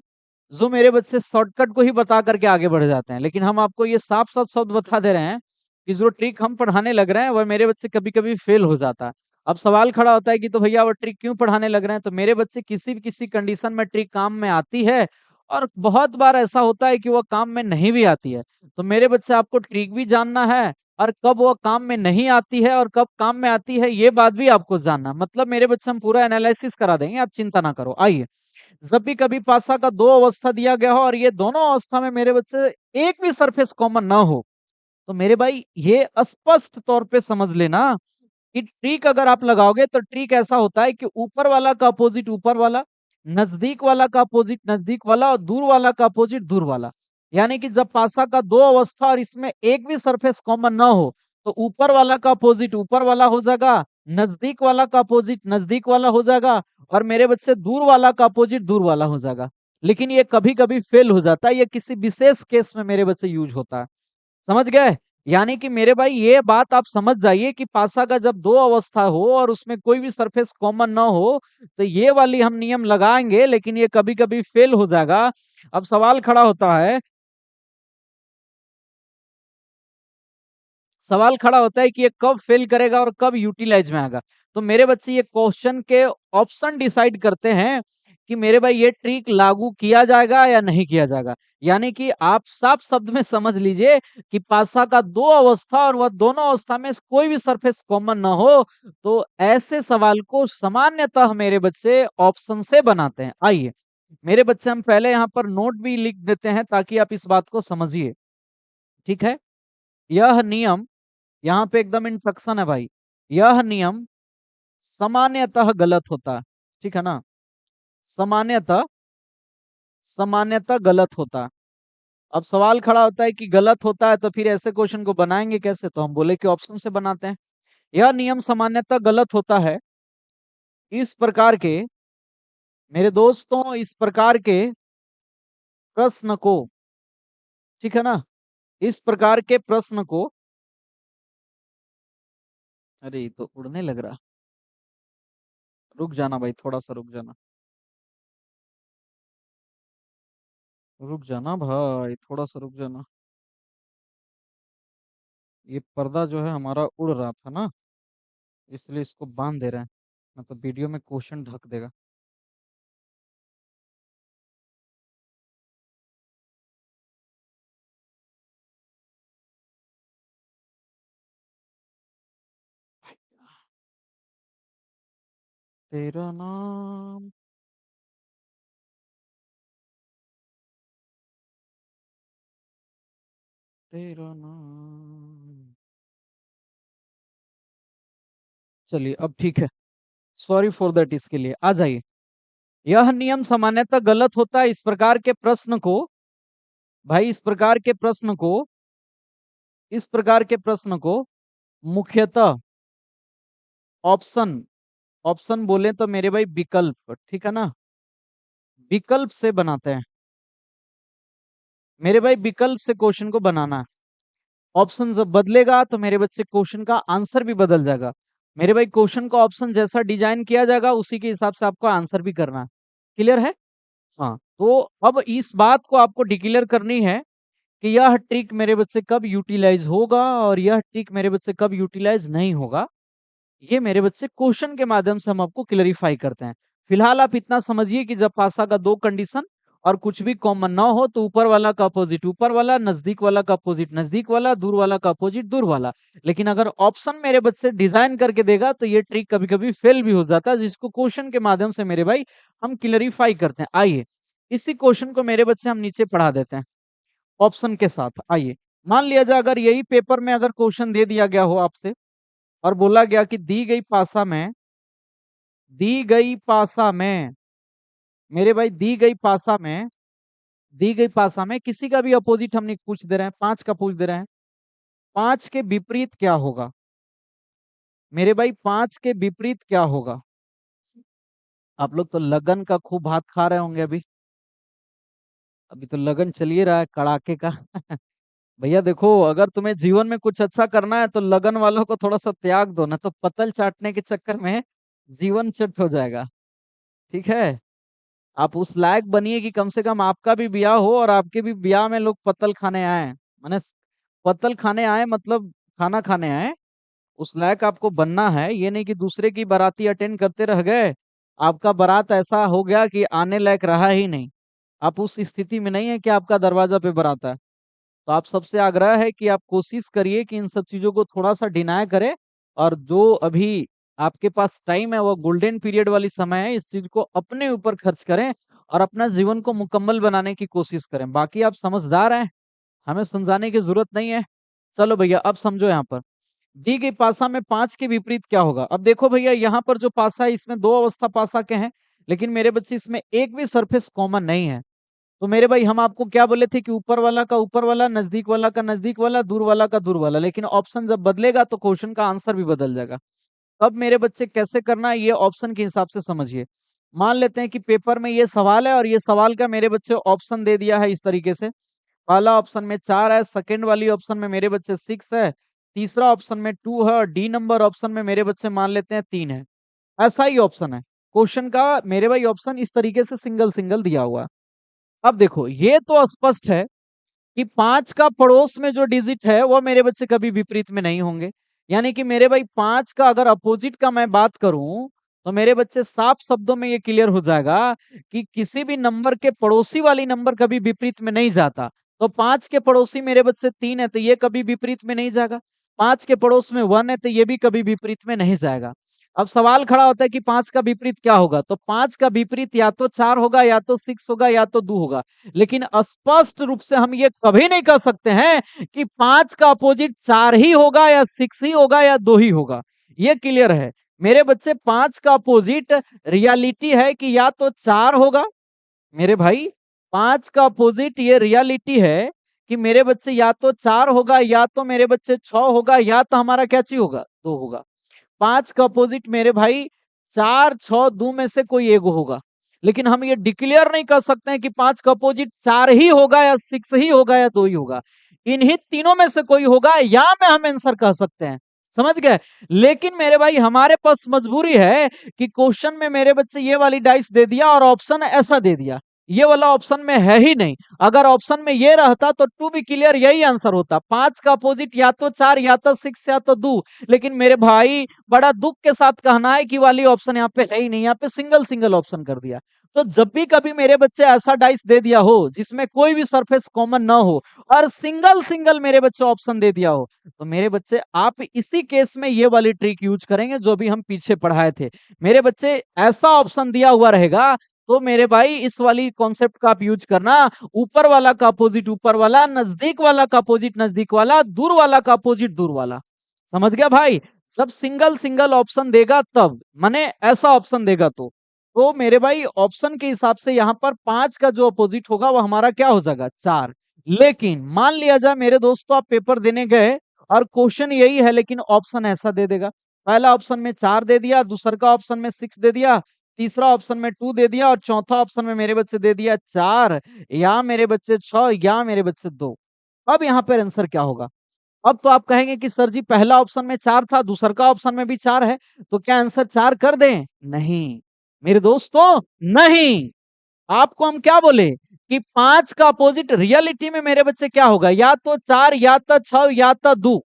जो मेरे बच्चे शॉर्टकट को ही बता करके आगे बढ़ जाते हैं। लेकिन हम आपको ये साफ साफ शब्द बता दे रहे हैं कि जो ट्रिक हम पढ़ाने लग रहे हैं वह मेरे बच्चे कभी कभी फेल हो जाता है। अब सवाल खड़ा होता है कि तो भैया वो ट्रिक क्यों पढ़ाने लग रहे हैं। तो मेरे बच्चे किसी भी किसी कंडीशन में ट्रिक काम में आती है, और बहुत बार ऐसा होता है कि वह काम में नहीं भी आती है। तो मेरे बच्चे आपको ट्रिक भी जानना है, और कब वह काम में नहीं आती है और कब काम में आती है ये बात भी आपको जानना। मतलब मेरे बच्चे हम पूरा एनालिसिस करा देंगे, आप चिंता ना करो। आइए। जब भी कभी पासा का दो अवस्था दिया गया हो और ये दोनों अवस्था में मेरे बच्चे एक भी सरफेस कॉमन ना हो, तो मेरे भाई ये स्पष्ट तौर पे समझ लेना कि ट्रिक अगर आप लगाओगे तो ट्रिक ऐसा होता है कि ऊपर वाला का अपोजिट ऊपर वाला, नजदीक वाला का अपोजिट नजदीक वाला, और दूर वाला का अपोजिट दूर वाला। यानी कि जब पासा का दो अवस्था और इसमें एक भी सरफेस कॉमन ना हो, तो ऊपर वाला का अपोजिट ऊपर वाला हो जाएगा, नजदीक वाला का अपोजिट नजदीक वाला हो जाएगा, और मेरे बच्चे दूर वाला का अपोजिट दूर वाला हो जाएगा। लेकिन ये कभी कभी फेल हो जाता है, ये किसी विशेष केस में मेरे बच्चे यूज होता है। समझ गए। यानी कि मेरे भाई ये बात आप समझ जाइए कि पासा का जब दो अवस्था हो और उसमें कोई भी सरफेस कॉमन ना हो, तो ये वाली हम नियम लगाएंगे, लेकिन ये कभी कभी फेल हो जाएगा। अब सवाल खड़ा होता है कि ये कब फेल करेगा और कब यूटिलाइज में आएगा। तो मेरे बच्चे ये क्वेश्चन के ऑप्शन डिसाइड करते हैं कि मेरे भाई ये ट्रिक लागू किया जाएगा या नहीं किया जाएगा। यानी कि आप साफ शब्द में समझ लीजिए कि पासा का दो अवस्था और वह दोनों अवस्था में कोई भी सरफेस कॉमन ना हो, तो ऐसे सवाल को सामान्यतः मेरे बच्चे ऑप्शन से बनाते हैं। आइए मेरे बच्चे हम पहले यहाँ पर नोट भी लिख देते हैं ताकि आप इस बात को समझिए। ठीक है, यह नियम यहाँ पे एकदम इंस्ट्रक्शन है भाई। यह नियम सामान्यतः गलत होता है। ठीक है ना, सामान्यतः सामान्यतः गलत होता है। अब सवाल खड़ा होता है कि गलत होता है तो फिर ऐसे क्वेश्चन को बनाएंगे कैसे, तो हम बोले कि ऑप्शन से बनाते हैं। यह नियम सामान्यतः गलत होता है इस प्रकार के, मेरे दोस्तों, इस प्रकार के प्रश्न को, ठीक है ना, इस प्रकार के प्रश्न को, अरे ये तो उड़ने लग रहा, रुक जाना भाई, थोड़ा सा रुक जाना, रुक जाना भाई, थोड़ा सा रुक जाना। ये पर्दा जो है हमारा उड़ रहा था ना, इसलिए इसको बांध दे रहे हैं, मतलब वीडियो में क्वेश्चन ढक देगा। तेरा नाम, तेरा नाम, चलिए अब ठीक है। सॉरी फॉर दैट, इसके लिए आ जाइए। यह नियम सामान्यतः गलत होता है इस प्रकार के प्रश्न को, भाई इस प्रकार के प्रश्न को, इस प्रकार के प्रश्न को मुख्यतः ऑप्शन, ऑप्शन बोले तो मेरे भाई विकल्प, ठीक है ना, विकल्प से बनाते हैं। मेरे भाई विकल्प से क्वेश्चन को बनाना है। ऑप्शन जब बदलेगा तो मेरे बच्चे क्वेश्चन का आंसर भी बदल जाएगा। मेरे भाई क्वेश्चन का ऑप्शन जैसा डिजाइन किया जाएगा उसी के हिसाब से आपको आंसर भी करना है। क्लियर है? हाँ, तो अब इस बात को आपको डिक्लेयर करनी है कि यह ट्रिक मेरे बच्चे कब यूटिलाइज होगा और यह ट्रिक मेरे बच्चे कब यूटिलाइज नहीं होगा। ये मेरे बच्चे क्वेश्चन के माध्यम से हम आपको क्लेरिफाई करते हैं। फिलहाल आप इतना समझिए कि जब पासा का दो कंडीशन और कुछ भी कॉमन ना हो तो ऊपर वाला का अपोजिट ऊपर वाला, नजदीक वाला का अपोजिट नजदीक वाला, दूर वाला का अपोजिट दूर वाला। लेकिन अगर ऑप्शन मेरे बच्चे डिजाइन करके देगा तो ये ट्रिक कभी कभी फेल भी हो जाता है, जिसको क्वेश्चन के माध्यम से मेरे भाई हम क्लेरिफाई करते हैं। आइए इसी क्वेश्चन को मेरे बच्चे हम नीचे पढ़ा देते हैं ऑप्शन के साथ। आइए मान लिया जाए अगर यही पेपर में अगर क्वेश्चन दे दिया गया हो आपसे और बोला गया कि दी गई पासा में, दी गई पासा में, मेरे भाई दी गई पासा में, दी गई पासा में किसी का भी अपोजिट हमने पूछ दे रहे हैं, पांच का पूछ दे रहे हैं, पांच के विपरीत क्या होगा। मेरे भाई पांच के विपरीत क्या होगा। आप लोग तो लगन का खूब भात खा रहे होंगे अभी, अभी तो लगन चल ही रहा है कड़ाके का। भैया देखो, अगर तुम्हें जीवन में कुछ अच्छा करना है तो लगन वालों को थोड़ा सा त्याग दो, ना तो पतल चाटने के चक्कर में जीवन चट हो जाएगा। ठीक है, आप उस लायक बनिए कि कम से कम आपका भी ब्याह हो और आपके भी ब्याह में लोग पतल खाने आए, माने पतल खाने आए मतलब खाना खाने आए। उस लायक आपको बनना है, ये नहीं कि दूसरे की बाराती अटेंड करते रह गए, आपका बारात ऐसा हो गया कि आने लायक रहा ही नहीं। आप उस स्थिति में नहीं है कि आपका दरवाजा पे बारात है। तो आप सबसे आग्रह है कि आप कोशिश करिए कि इन सब चीजों को थोड़ा सा डिनाय करें, और जो अभी आपके पास टाइम है वो गोल्डन पीरियड वाली समय है, इस चीज को अपने ऊपर खर्च करें और अपना जीवन को मुकम्मल बनाने की कोशिश करें। बाकी आप समझदार हैं, हमें समझाने की जरूरत नहीं है। चलो भैया अब समझो, यहाँ पर दी गई पासा में पांच के विपरीत क्या होगा। अब देखो भैया, यहाँ पर जो पासा है इसमें दो अवस्था पासा के हैं, लेकिन मेरे बच्चे इसमें एक भी सरफेस कॉमन नहीं है। तो मेरे भाई हम आपको क्या बोले थे कि ऊपर वाला का ऊपर वाला, नजदीक वाला का नजदीक वाला, दूर वाला का दूर वाला, लेकिन ऑप्शन जब बदलेगा तो क्वेश्चन का आंसर भी बदल जाएगा। अब मेरे बच्चे कैसे करना है ये ऑप्शन के हिसाब से समझिए। मान लेते हैं कि पेपर में ये सवाल है और ये सवाल का मेरे बच्चे ऑप्शन दे दिया है इस तरीके से। पहला ऑप्शन में 4 है, सेकंड वाली ऑप्शन में मेरे बच्चे 6 है, तीसरा ऑप्शन में 2 है और डी नंबर ऑप्शन में मेरे बच्चे मान लेते हैं 3 है। ऐसा ही ऑप्शन है। क्वेश्चन का मेरे भाई ऑप्शन इस तरीके से सिंगल सिंगल दिया हुआ है। अब देखो ये तो स्पष्ट है कि 5 का पड़ोस में जो डिजिट है वो मेरे बच्चे कभी विपरीत में नहीं होंगे। यानी कि मेरे भाई 5 का अगर अपोजिट का मैं बात करूं तो मेरे बच्चे साफ शब्दों में ये क्लियर हो जाएगा कि किसी भी नंबर के पड़ोसी वाली नंबर कभी विपरीत में नहीं जाता। तो 5 के पड़ोसी मेरे बच्चे 3 है तो ये कभी विपरीत में नहीं जाएगा। 5 के पड़ोस में 1 है तो ये भी कभी विपरीत में नहीं जाएगा। अब सवाल खड़ा होता है कि 5 का विपरीत क्या होगा? तो 5 का विपरीत या तो 4 होगा या तो 6 होगा या तो 2 होगा। लेकिन स्पष्ट रूप से हम ये कभी नहीं कह सकते हैं कि 5 का अपोजिट 4 ही होगा या 6 ही होगा या 2 ही होगा। ये क्लियर है। मेरे बच्चे 5 का अपोजिट रियलिटी है कि या तो 4 होगा मेरे भाई 5 का अपोजिट ये रियलिटी है कि मेरे बच्चे या तो 4 होगा या तो मेरे बच्चे 6 होगा या तो हमारा क्या चीज होगा? 2 होगा। 5 का अपोजिट मेरे भाई 4, 6, 2 में से कोई एक होगा। लेकिन हम ये डिक्लेयर नहीं कर सकते हैं कि 5 का अपोजिट 4 ही होगा या 6 ही होगा या 2 ही होगा। इन्हीं तीनों में से कोई होगा या में हम आंसर कह सकते हैं। समझ गए? लेकिन मेरे भाई हमारे पास मजबूरी है कि क्वेश्चन में मेरे बच्चे ये वाली डाइस दे दिया और ऑप्शन ऐसा दे दिया। ये वाला ऑप्शन में है ही नहीं। अगर ऑप्शन में ये रहता तो टू बी क्लियर यही आंसर होता। 5 का अपोजिट या तो 4 या तो 6 या तो 2। लेकिन मेरे भाई बड़ा दुख के साथ कहना है कि वाली ऑप्शन यहाँ पे है ही नहीं, यहाँ पे सिंगल सिंगल ऑप्शन कर दिया। तो जब भी कभी मेरे बच्चे ऐसा डाइस दे दिया हो जिसमें कोई भी सरफेस कॉमन ना हो और सिंगल सिंगल मेरे बच्चे ऑप्शन दे दिया हो तो मेरे बच्चे आप इसी केस में ये वाली ट्रिक यूज करेंगे जो भी हम पीछे पढ़ाए थे। मेरे बच्चे ऐसा ऑप्शन दिया हुआ रहेगा तो मेरे भाई इस वाली कॉन्सेप्ट का आप यूज करना। ऊपर वाला का अपोजिट ऊपर वाला, नजदीक वाला का अपोजिट नजदीक वाला, दूर वाला का अपोजिट दूर वाला। समझ गया भाई? सब सिंगल सिंगल ऑप्शन देगा तब माने ऐसा ऑप्शन देगा तो मेरे भाई ऑप्शन के हिसाब से यहाँ पर 5 का जो अपोजिट होगा वो हमारा क्या हो जाएगा? 4। लेकिन मान लिया जाए मेरे दोस्तों आप पेपर देने गए और क्वेश्चन यही है लेकिन ऑप्शन ऐसा दे देगा। पहला ऑप्शन में 4 दे दिया, दूसरा का ऑप्शन में 6 दे दिया, तीसरा ऑप्शन में 2 दे दिया और चौथा ऑप्शन में मेरे बच्चे दे दिया 4 या मेरे बच्चे 6 या मेरे बच्चे 2। अब यहाँ पर आंसर क्या होगा? अब तो आप कहेंगे कि सर जी पहला ऑप्शन में 4 था, दूसरा का ऑप्शन में भी 4 है, तो क्या आंसर 4 कर दें? नहीं, मेरे दोस्तों नहीं। आपको हम क्या बोले कि 5 का अपोजिट रियलिटी में मेरे बच्चे क्या होगा? या तो 4 या तो 6 या तो 2।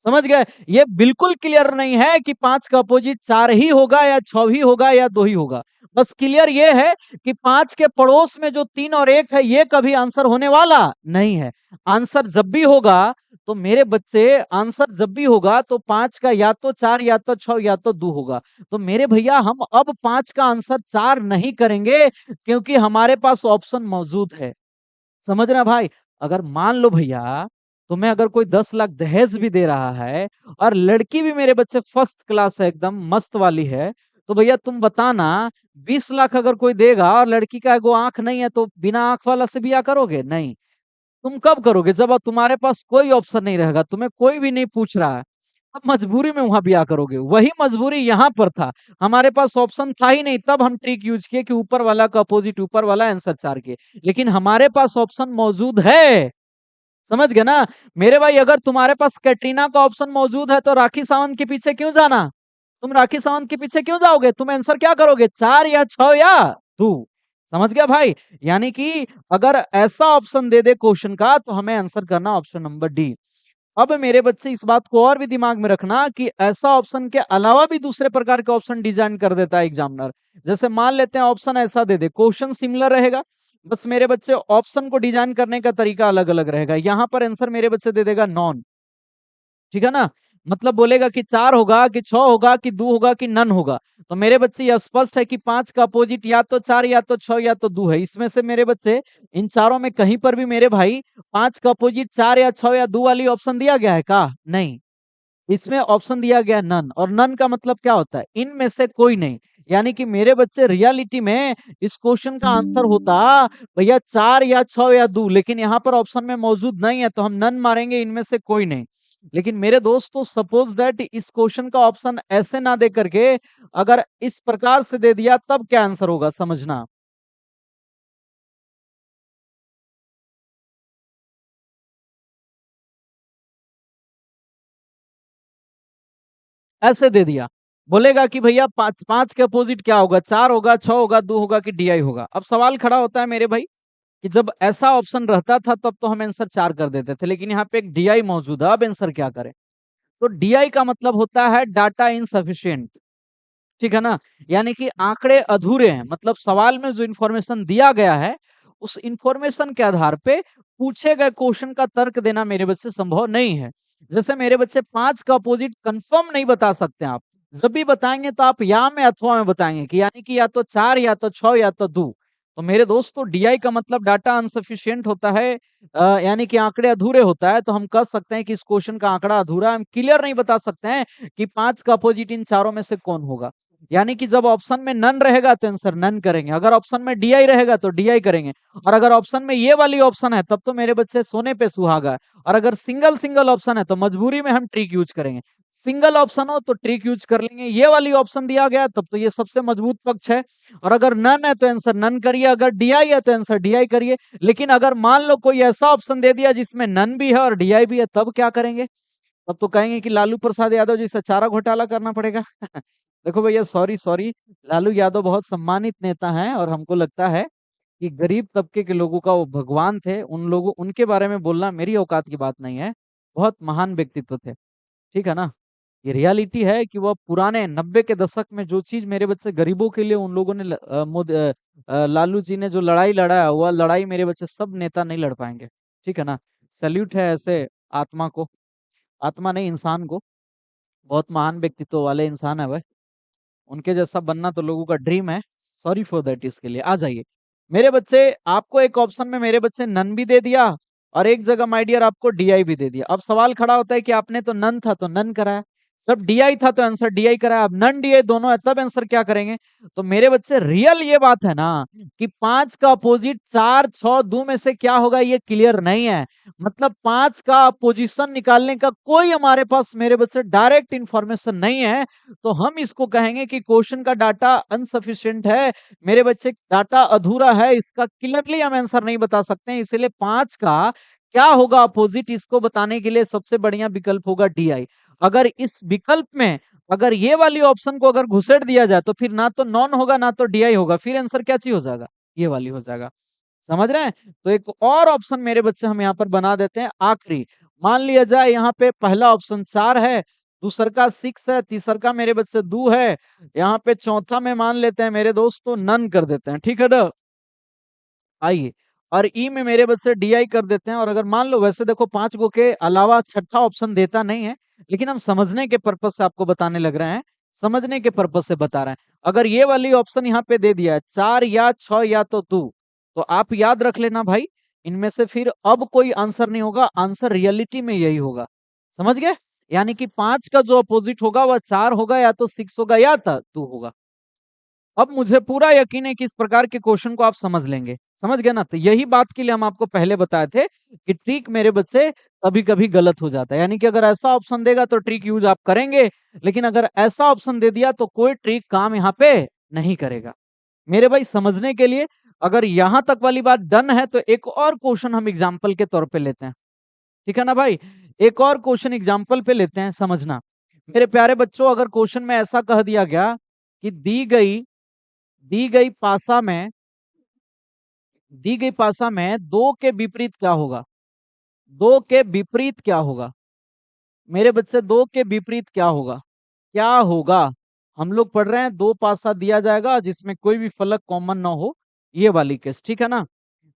समझ गए? ये बिल्कुल क्लियर नहीं है कि 5 का अपोजिट 4 ही होगा या 6 ही होगा या 2 ही होगा। बस क्लियर ये है कि 5 के पड़ोस में जो 3 और 1 है ये कभी आंसर होने वाला नहीं है। आंसर जब भी होगा तो मेरे बच्चे आंसर जब भी होगा तो 5 का या तो 4 या तो 6 या तो 2 होगा। तो मेरे भैया हम अब 5 का आंसर 4 नहीं करेंगे क्योंकि हमारे पास ऑप्शन मौजूद है। समझ रहा भाई? अगर मान लो भैया तुम्हें अगर कोई 10 लाख दहेज भी दे रहा है और लड़की भी मेरे बच्चे फर्स्ट क्लास है एकदम मस्त वाली है तो भैया तुम बताना 20 लाख अगर कोई देगा और लड़की का एगो आंख नहीं है तो बिना आंख वाला से बिया करोगे? नहीं। तुम कब करोगे? जब अब तुम्हारे पास कोई ऑप्शन नहीं रहेगा, तुम्हें कोई भी नहीं पूछ रहा है, अब मजबूरी में वहां बिया करोगे। वही मजबूरी यहाँ पर था। हमारे पास ऑप्शन था ही नहीं तब हम ट्रिक यूज किए कि ऊपर वाला का अपोजिट ऊपर वाला आंसर 4 के। लेकिन हमारे पास ऑप्शन मौजूद है। समझ गए ना? मेरे भाई अगर तुम्हारे पास कैटरीना का ऑप्शन मौजूद है तो राखी सावंत के पीछे क्यों जाना? तुम राखी सावंत के पीछे क्यों जाओगे? तुम आंसर क्या करोगे? 4 या 6 या 2। समझ गया भाई? यानी कि अगर ऐसा ऑप्शन दे दे क्वेश्चन का तो हमें आंसर करना ऑप्शन नंबर डी। अब मेरे बच्चे इस बात को और भी दिमाग में रखना कि ऐसा ऑप्शन के अलावा भी दूसरे प्रकार के ऑप्शन डिजाइन कर देता है एग्जामिनर। जैसे मान लेते हैं ऑप्शन ऐसा दे दे, क्वेश्चन सिमिलर रहेगा, बस मेरे बच्चे ऑप्शन को डिजाइन करने का तरीका अलग अलग रहेगा। यहाँ पर आंसर मेरे बच्चे दे देगा नॉन। ठीक है ना? मतलब बोलेगा कि 4 होगा कि 6 होगा कि 2 होगा कि नन होगा। तो मेरे बच्चे यह स्पष्ट है कि 5 का अपोजिट या तो 4 या तो 6 या तो 2 है। इसमें से मेरे बच्चे इन चारों में कहीं पर भी मेरे भाई 5 का अपोजिट 4 या 6 या 2 वाली ऑप्शन दिया गया है का? नहीं। इसमें ऑप्शन दिया गया नन और नन का मतलब क्या होता है? इनमें से कोई नहीं। यानी कि मेरे बच्चे रियलिटी में इस क्वेश्चन का आंसर होता भैया 4 या 6 या 2, लेकिन यहाँ पर ऑप्शन में मौजूद नहीं है तो हम नन मारेंगे इनमें से कोई नहीं। लेकिन मेरे दोस्तों सपोज दैट इस क्वेश्चन का ऑप्शन ऐसे ना दे करके अगर इस प्रकार से दे दिया तब क्या आंसर होगा समझना। ऐसे दे दिया, बोलेगा कि भैया पांच पांच के अपोजिट क्या होगा, चार होगा, छह होगा, दो होगा कि डीआई होगा। अब सवाल खड़ा होता है मेरे भाई कि जब ऐसा ऑप्शन रहता था तब तो हम आंसर चार कर देते थे, लेकिन यहाँ पे एक डीआई मौजूद है, अब आंसर क्या करें? तो डीआई का मतलब होता है डाटा इनसफिशिएंट, ठीक है ना? यानी कि आंकड़े अधूरे हैं, मतलब सवाल में जो इंफॉर्मेशन दिया गया है उस इंफॉर्मेशन के आधार पे पूछे गए क्वेश्चन का तर्क देना मेरे बच्चे संभव नहीं है। जैसे मेरे बच्चे पांच का अपोजिट कंफर्म नहीं बता सकते आप, जब भी बताएंगे तो आप या में अथवा में बताएंगे कि यानी कि या तो चार या तो छह या तो दो। तो मेरे दोस्तों डीआई का मतलब डाटा अनसफिशिएंट होता है, यानी कि आंकड़े अधूरे होता है। तो हम कह सकते हैं कि इस क्वेश्चन का आंकड़ा अधूरा है, हम क्लियर नहीं बता सकते हैं कि पांच का अपोजिट इन चारों में से कौन होगा। यानी कि जब ऑप्शन में नन रहेगा तो आंसर नन करेंगे, अगर ऑप्शन में डीआई रहेगा तो डीआई करेंगे, और अगर ऑप्शन में ये वाली ऑप्शन है तब तो मेरे बच्चे सोने पे सुहागा है। और अगर सिंगल सिंगल ऑप्शन है तो मजबूरी में हम ट्रिक यूज करेंगे। सिंगल ऑप्शन हो तो ट्रिक यूज कर लेंगे, ये वाली ऑप्शन दिया गया तब तो ये सबसे मजबूत पक्ष है। और अगर नन है तो आंसर नन करिए, अगर डीआई है तो आंसर डीआई करिए। लेकिन अगर मान लो कोई ऐसा ऑप्शन दे दिया जिसमें नन भी है और डीआई भी है, तब क्या करेंगे? तब तो कहेंगे कि लालू प्रसाद यादव जी से चारा घोटाला करना पड़ेगा। देखो भैया, सॉरी सॉरी, लालू यादव बहुत सम्मानित नेता हैं और हमको लगता है कि गरीब तबके के लोगों का वो भगवान थे। उन लोगों उनके बारे में बोलना मेरी औकात की बात नहीं है। बहुत महान व्यक्तित्व थे, ठीक है ना? ये रियलिटी है कि वो पुराने 90 के दशक में जो चीज मेरे बच्चे गरीबों के लिए उन लोगों ने लालू जी ने जो लड़ाई लड़ा है, वह लड़ाई मेरे बच्चे सब नेता नहीं लड़ पाएंगे, ठीक है ना? सैल्यूट है ऐसे आत्मा को, आत्मा नहीं इंसान को। बहुत महान व्यक्तित्व वाले इंसान है भाई, उनके जैसा बनना तो लोगों का ड्रीम है। सॉरी फॉर दैट, इसके लिए आ जाइए मेरे बच्चे। आपको एक ऑप्शन में मेरे बच्चे नन भी दे दिया और एक जगह माय डियर आपको डीआई भी दे दिया। अब सवाल खड़ा होता है कि आपने तो नन था तो नन कराया, सब डीआई था तो आंसर डीआई कराया, अब नन डीआई दोनों है तब आंसर क्या करेंगे? तो मेरे बच्चे रियल ये बात है ना कि पांच का अपोजिट चार छह दो में से क्या होगा ये क्लियर नहीं है। मतलब पांच का पोजीशन निकालने का कोई हमारे पास मेरे बच्चे डायरेक्ट इंफॉर्मेशन नहीं है। तो हम इसको कहेंगे कि क्वेश्चन का डाटा अनसफिशिएंट है, मेरे बच्चे डाटा अधूरा है, इसका क्लियरली हम आंसर नहीं बता सकते हैं। इसलिए पांच का क्या होगा अपोजिट, इसको बताने के लिए सबसे बढ़िया विकल्प होगा डीआई। अगर इस विकल्प में अगर ये वाली ऑप्शन को अगर घुसेड़ दिया जाए तो फिर ना तो नॉन होगा ना तो डीआई होगा, फिर आंसर क्या चीज हो जाएगा? ये वाली हो जाएगा। समझ रहे हैं? तो एक और ऑप्शन मेरे बच्चे हम यहाँ पर बना देते हैं आखिरी। मान लिया जाए यहाँ पे पहला ऑप्शन चार है, दूसर का सिक्स है, तीसर का मेरे बच्चे दो है, यहाँ पे चौथा में मान लेते हैं मेरे दोस्त तो नन कर देते हैं, ठीक है ना? आइए, और ई में मेरे बच्चे डीआई कर देते हैं। और अगर मान लो, वैसे देखो पांच गो के अलावा छठा ऑप्शन देता नहीं है, लेकिन हम समझने के पर्पज से आपको बताने लग रहे हैं, समझने के पर्पज से बता रहे हैं। अगर ये वाली ऑप्शन यहाँ पे दे दिया है चार या छह या तो दो, तो आप याद रख लेना भाई, इनमें से फिर अब कोई आंसर नहीं होगा, आंसर रियलिटी में यही होगा। समझ गए? यानी कि पांच का जो अपोजिट होगा वह चार होगा या तो सिक्स होगा या तो टू होगा। अब मुझे पूरा यकीन है कि इस प्रकार के क्वेश्चन को आप समझ लेंगे। समझ गए ना? तो यही बात के लिए हम आपको पहले बताए थे कि ट्रिक मेरे बच्चे कभी कभी गलत हो जाता है। यानी कि अगर ऐसा ऑप्शन देगा तो ट्रिक यूज आप करेंगे, लेकिन अगर ऐसा ऑप्शन दे दिया तो कोई ट्रिक काम यहाँ पे नहीं करेगा। मेरे भाई समझने के लिए, अगर यहां तक वाली बात डन है तो एक और क्वेश्चन हम एग्जाम्पल के तौर पे लेते हैं, ठीक है ना भाई? एक और क्वेश्चन एग्जाम्पल पे लेते हैं, समझना मेरे प्यारे बच्चों। अगर क्वेश्चन में ऐसा कह दिया गया कि दी गई पासा में, दी गई पासा में दो के विपरीत क्या होगा? दो के विपरीत क्या होगा? मेरे बच्चे दो के विपरीत क्या होगा? क्या होगा? हम लोग पढ़ रहे हैं दो पासा दिया जाएगा जिसमें कोई भी फलक कॉमन ना हो, ये वाली केस, ठीक है ना?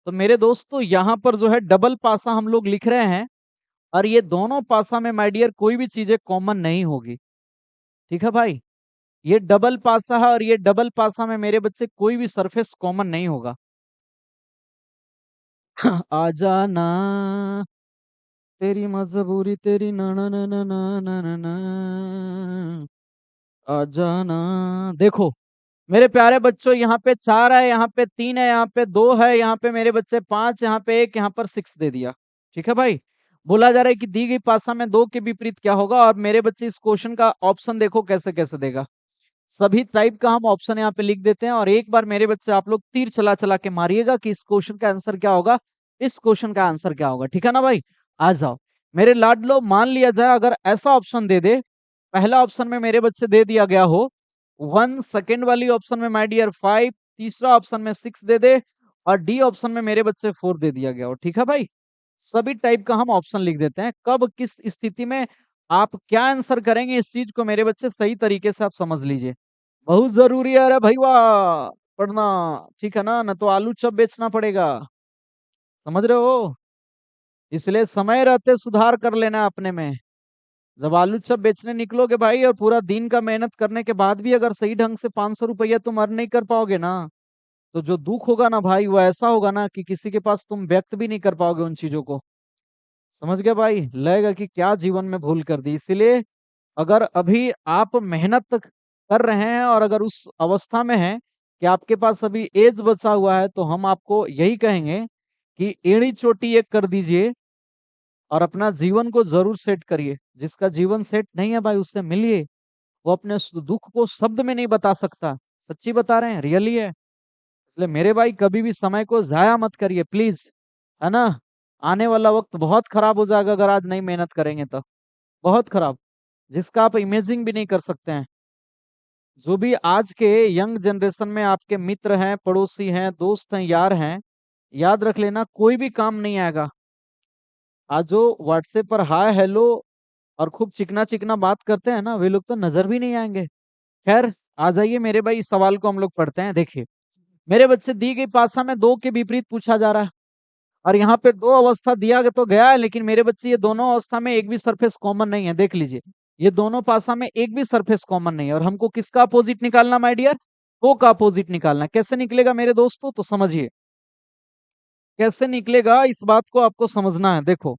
तो मेरे दोस्तों यहाँ पर जो है डबल पासा हम लोग लिख रहे हैं, और ये दोनों पासा में माय डियर कोई भी चीजें कॉमन नहीं होगी, ठीक है भाई? ये डबल पासा है और ये डबल पासा में मेरे बच्चे कोई भी सरफेस कॉमन नहीं होगा। आ जाना, तेरी मजबूरी तेरी ना ना ना ना ना ना ना ना, आ जाना। देखो मेरे प्यारे बच्चों, यहाँ पे चार है, यहाँ पे तीन है, यहाँ पे दो है, यहाँ पे मेरे बच्चे पांच, यहाँ पे एक, यहाँ पर सिक्स दे दिया, ठीक है भाई? बोला जा रहा है कि दी गई पासा में दो के विपरीत क्या होगा, और मेरे बच्चे इस क्वेश्चन का ऑप्शन देखो कैसे कैसे देगा। सभी टाइप का हम ऑप्शन यहाँ पे लिख देते हैं, और एक बार मेरे बच्चे आप लोग तीर चला चला के मारिएगा कि इस क्वेश्चन का आंसर क्या होगा, इस क्वेश्चन का आंसर क्या होगा, ठीक है ना भाई? आ जाओ मेरे लाडलो। मान लिया जाए अगर ऐसा ऑप्शन दे दे पहला ऑप्शन में मेरे बच्चे दे दिया गया हो 1, सेकेंड वाली ऑप्शन में माय डियर 5, तीसरा ऑप्शन में 6 दे दे, और डी ऑप्शन में मेरे बच्चे 4 दे दिया गया हो। ठीक है भाई, सभी टाइप का हम ऑप्शन लिख देते हैं। कब किस स्थिति में आप क्या आंसर करेंगे, इस चीज को मेरे बच्चे सही तरीके से आप समझ लीजिए, बहुत जरूरी है। अरे भाई वाह, पढ़ना, ठीक है ना, न तो आलू चप बेचना पड़ेगा, समझ रहे हो। इसलिए समय रहते सुधार कर लेना अपने में। जब आलू चप बेचने निकलोगे भाई, और पूरा दिन का मेहनत करने के बाद भी अगर सही ढंग से 500 रुपया तुम अर्न नहीं कर पाओगे ना, तो जो दुख होगा ना भाई, वो ऐसा होगा ना कि किसी के पास तुम व्यक्त भी नहीं कर पाओगे उन चीजों को। समझ गए भाई, लगेगा कि क्या जीवन में भूल कर दी। इसीलिए अगर अभी आप मेहनत कर रहे हैं और अगर उस अवस्था में हैं कि आपके पास अभी एज बचा हुआ है, तो हम आपको यही कहेंगे कि एड़ी चोटी एक कर दीजिए और अपना जीवन को जरूर सेट करिए। जिसका जीवन सेट नहीं है भाई, उससे मिलिए। वो अपने दुख को शब्द में नहीं बता सकता। सच्ची बता रहे हैं, रियली है। इसलिए मेरे भाई कभी भी समय को जाया मत करिए प्लीज, है ना। आने वाला वक्त बहुत खराब हो जाएगा अगर आज नहीं मेहनत करेंगे तो, बहुत खराब, जिसका आप इमेजिंग भी नहीं कर सकते हैं। जो भी आज के यंग जनरेशन में आपके मित्र हैं, पड़ोसी हैं, दोस्त हैं, यार हैं, याद रख लेना कोई भी काम नहीं आएगा। आज जो व्हाट्सएप पर हाय हेलो और खूब चिकना चिकना बात करते हैं ना, वे लोग तो नजर भी नहीं आएंगे। खैर, आ जाइए मेरे भाई, इस सवाल को हम लोग पढ़ते हैं। देखिए मेरे बच्चे, दी गई पासा में दो के विपरीत पूछा जा रहा है, और यहाँ पे दो अवस्था दिया तो गया है, लेकिन मेरे बच्चे ये दोनों अवस्था में एक भी सरफेस कॉमन नहीं है। देख लीजिए, ये दोनों पासा में एक भी सरफेस कॉमन नहीं है, और हमको किसका अपोजिट निकालना माय डियर, दो का अपोजिट निकालना है। कैसे निकलेगा मेरे दोस्तों, तो समझिए कैसे निकलेगा, इस बात को आपको समझना है। देखो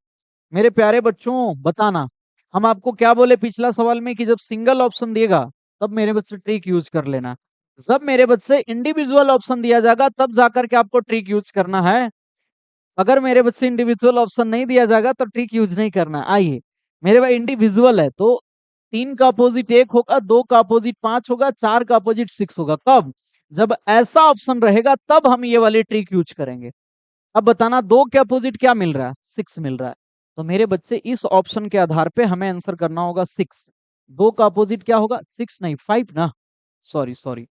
मेरे प्यारे बच्चों, बताना, हम आपको क्या बोले पिछला सवाल में कि जब सिंगल ऑप्शन दिएगा तब मेरे बच्चे ट्रिक यूज कर लेना। जब मेरे बच्चे इंडिविजुअल ऑप्शन दिया जाएगा तब जाकर के आपको ट्रिक यूज करना है। अगर मेरे बच्चे इंडिविजुअल ऑप्शन नहीं दिया जाएगा तो ट्रिक यूज नहीं करना। आइए मेरे भाई, इंडिविजुअल है तो 3 का अपोजिट 1 होगा, 2 का अपोजिट 5 होगा, 4 का अपोजिट 6 होगा। कब, जब ऐसा ऑप्शन रहेगा तब हम ये वाली ट्रिक यूज करेंगे। अब बताना, 2 के अपोजिट क्या मिल रहा है, 6 मिल रहा है। तो मेरे बच्चे इस ऑप्शन के आधार पे हमें आंसर करना होगा 6। 2 का अपोजिट क्या होगा, 6 नहीं 5 ना, सॉरी सॉरी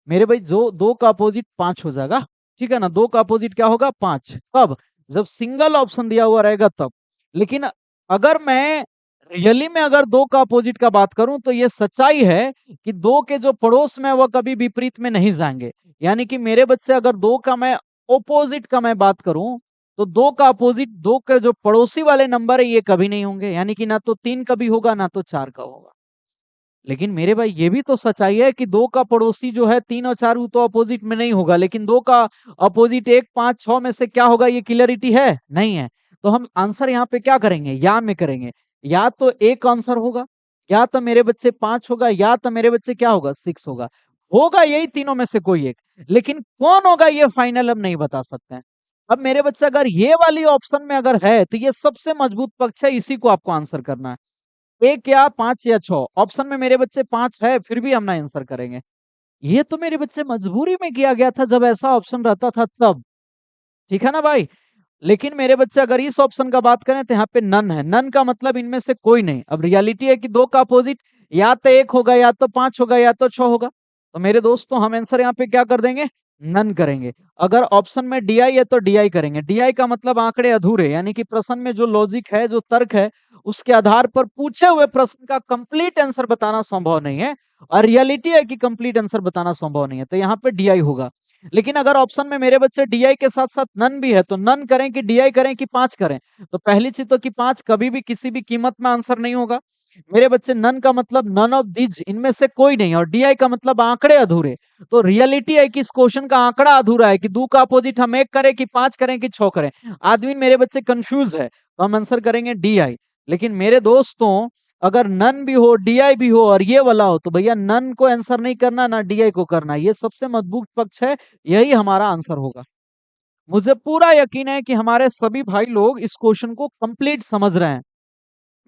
मेरे भाई, जो 2 का अपोजिट 5 हो जाएगा। ठीक है ना, 2 का अपोजिट क्या होगा, 5। कब, जब सिंगल ऑप्शन दिया हुआ रहेगा तब। लेकिन अगर मैं रियली में अगर 2 का अपोजिट का बात करूं, तो ये सच्चाई है कि 2 के जो पड़ोस में वह कभी विपरीत में नहीं जाएंगे। यानी कि मेरे बच्चे, अगर 2 का मैं ओपोजिट का मैं बात करूं, तो 2 का अपोजिट, 2 के जो पड़ोसी वाले नंबर है ये कभी नहीं होंगे। यानी कि ना तो 3 कभी होगा, ना तो 4 का होगा। लेकिन मेरे भाई ये भी तो सच्चाई है कि 2 का पड़ोसी जो है 3 और 4 वो तो अपोजिट में नहीं होगा, लेकिन 2 का अपोजिट 1, 5, 6 में से क्या होगा, ये क्लियरिटी है नहीं है। तो हम आंसर यहाँ पे क्या करेंगे, या में करेंगे। या तो एक आंसर होगा, या तो मेरे बच्चे 5 होगा, या तो मेरे बच्चे क्या होगा, 6 होगा यही तीनों में से कोई एक। लेकिन कौन होगा ये फाइनल हम नहीं बता सकते हैं। अब मेरे बच्चे, अगर ये वाली ऑप्शन में अगर है तो ये सबसे मजबूत पक्ष है, इसी को आपको आंसर करना है। 1 या 5 या 6, ऑप्शन में मेरे बच्चे 5 है फिर भी हम ना आंसर करेंगे। ये तो मेरे बच्चे मजबूरी में किया गया था, जब ऐसा ऑप्शन रहता था तब। ठीक है ना भाई। लेकिन मेरे बच्चे, अगर इस ऑप्शन का बात करें तो यहाँ पे नन है। नन का मतलब इनमें से कोई नहीं। अब रियलिटी है कि 2 का अपोजिट या तो 1 होगा, या तो 5 होगा, या तो 6 होगा। तो मेरे दोस्तों, हम आंसर यहाँ पे क्या कर देंगे, नन करेंगे। अगर ऑप्शन में डी आई है तो डी आई करेंगे। डी आई का मतलब आंकड़े अधूरे, यानी कि प्रश्न में जो लॉजिक है, जो तर्क है, उसके आधार पर पूछे हुए प्रश्न का कंप्लीट आंसर बताना संभव नहीं है। और रियलिटी है कि कंप्लीट आंसर बताना संभव नहीं है, तो यहाँ पे डी आई होगा। लेकिन अगर ऑप्शन में मेरे बच्चे डी आई के साथ साथ नन भी है, तो नन करें कि डी आई करें कि 5 करें। तो पहली चीज तो कि 5 कभी भी किसी भी कीमत में आंसर नहीं होगा। मेरे बच्चे, नन का मतलब नन ऑफ दिज, इनमें से कोई नहीं, और डी आई का मतलब आंकड़े अधूरे। तो रियलिटी है कि इस क्वेश्चन का आंकड़ा अधूरा है कि 2 का अपोजिट हम 1 करें कि 5 करें कि 6 करें। आदमी मेरे बच्चे कंफ्यूज है, तो हम आंसर करेंगे डी आई। लेकिन मेरे दोस्तों, अगर नन भी हो, डी आई भी हो और ये वाला हो, तो भैया नन को आंसर नहीं करना, ना डी आई को करना। ये सबसे मजबूत पक्ष है, यही हमारा आंसर होगा। मुझे पूरा यकीन है कि हमारे सभी भाई लोग इस क्वेश्चन को कंप्लीट समझ रहे हैं।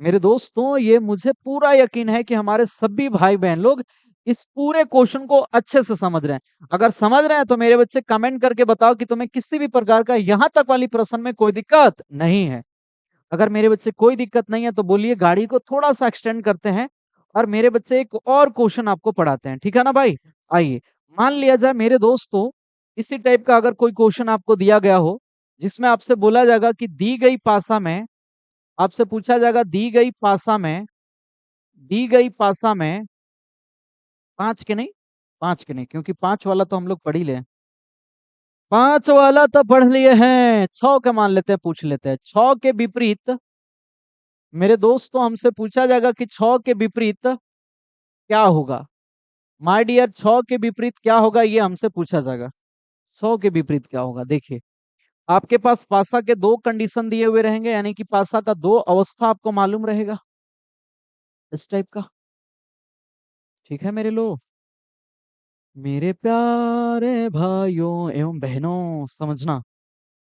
मेरे दोस्तों, ये मुझे पूरा यकीन है कि हमारे सभी भाई बहन लोग इस पूरे क्वेश्चन को अच्छे से समझ रहे हैं। अगर समझ रहे हैं तो मेरे बच्चे कमेंट करके बताओ कि तुम्हें किसी भी प्रकार का यहाँ तक वाली प्रश्न में कोई दिक्कत नहीं है। अगर मेरे बच्चे कोई दिक्कत नहीं है तो बोलिए, गाड़ी को थोड़ा सा एक्सटेंड करते हैं और मेरे बच्चे एक और क्वेश्चन आपको पढ़ाते हैं, ठीक है ना भाई। आइए, मान लिया जाए मेरे दोस्तों, इसी टाइप का अगर कोई क्वेश्चन आपको दिया गया हो, जिसमें आपसे बोला जाएगा कि दी गई पासा में, आपसे पूछा जाएगा दी गई पासा में पांच के नहीं, पांच के नहीं, क्योंकि पांच वाला तो हम लोग पढ़ ही ले, पांच वाला तो पढ़ लिए हैं, छह के मान लेते हैं, पूछ लेते हैं छह के विपरीत। मेरे दोस्तों हमसे पूछा जाएगा कि छह के विपरीत क्या होगा। माय डियर, छह के विपरीत क्या होगा ये हमसे पूछा जाएगा। छह के विपरीत क्या होगा, देखिए, आपके पास पासा के दो कंडीशन दिए हुए रहेंगे, यानी कि पासा का दो अवस्था आपको मालूम रहेगा, इस टाइप का। ठीक है मेरे लोग, मेरे प्यारे भाइयों एवं बहनों, समझना,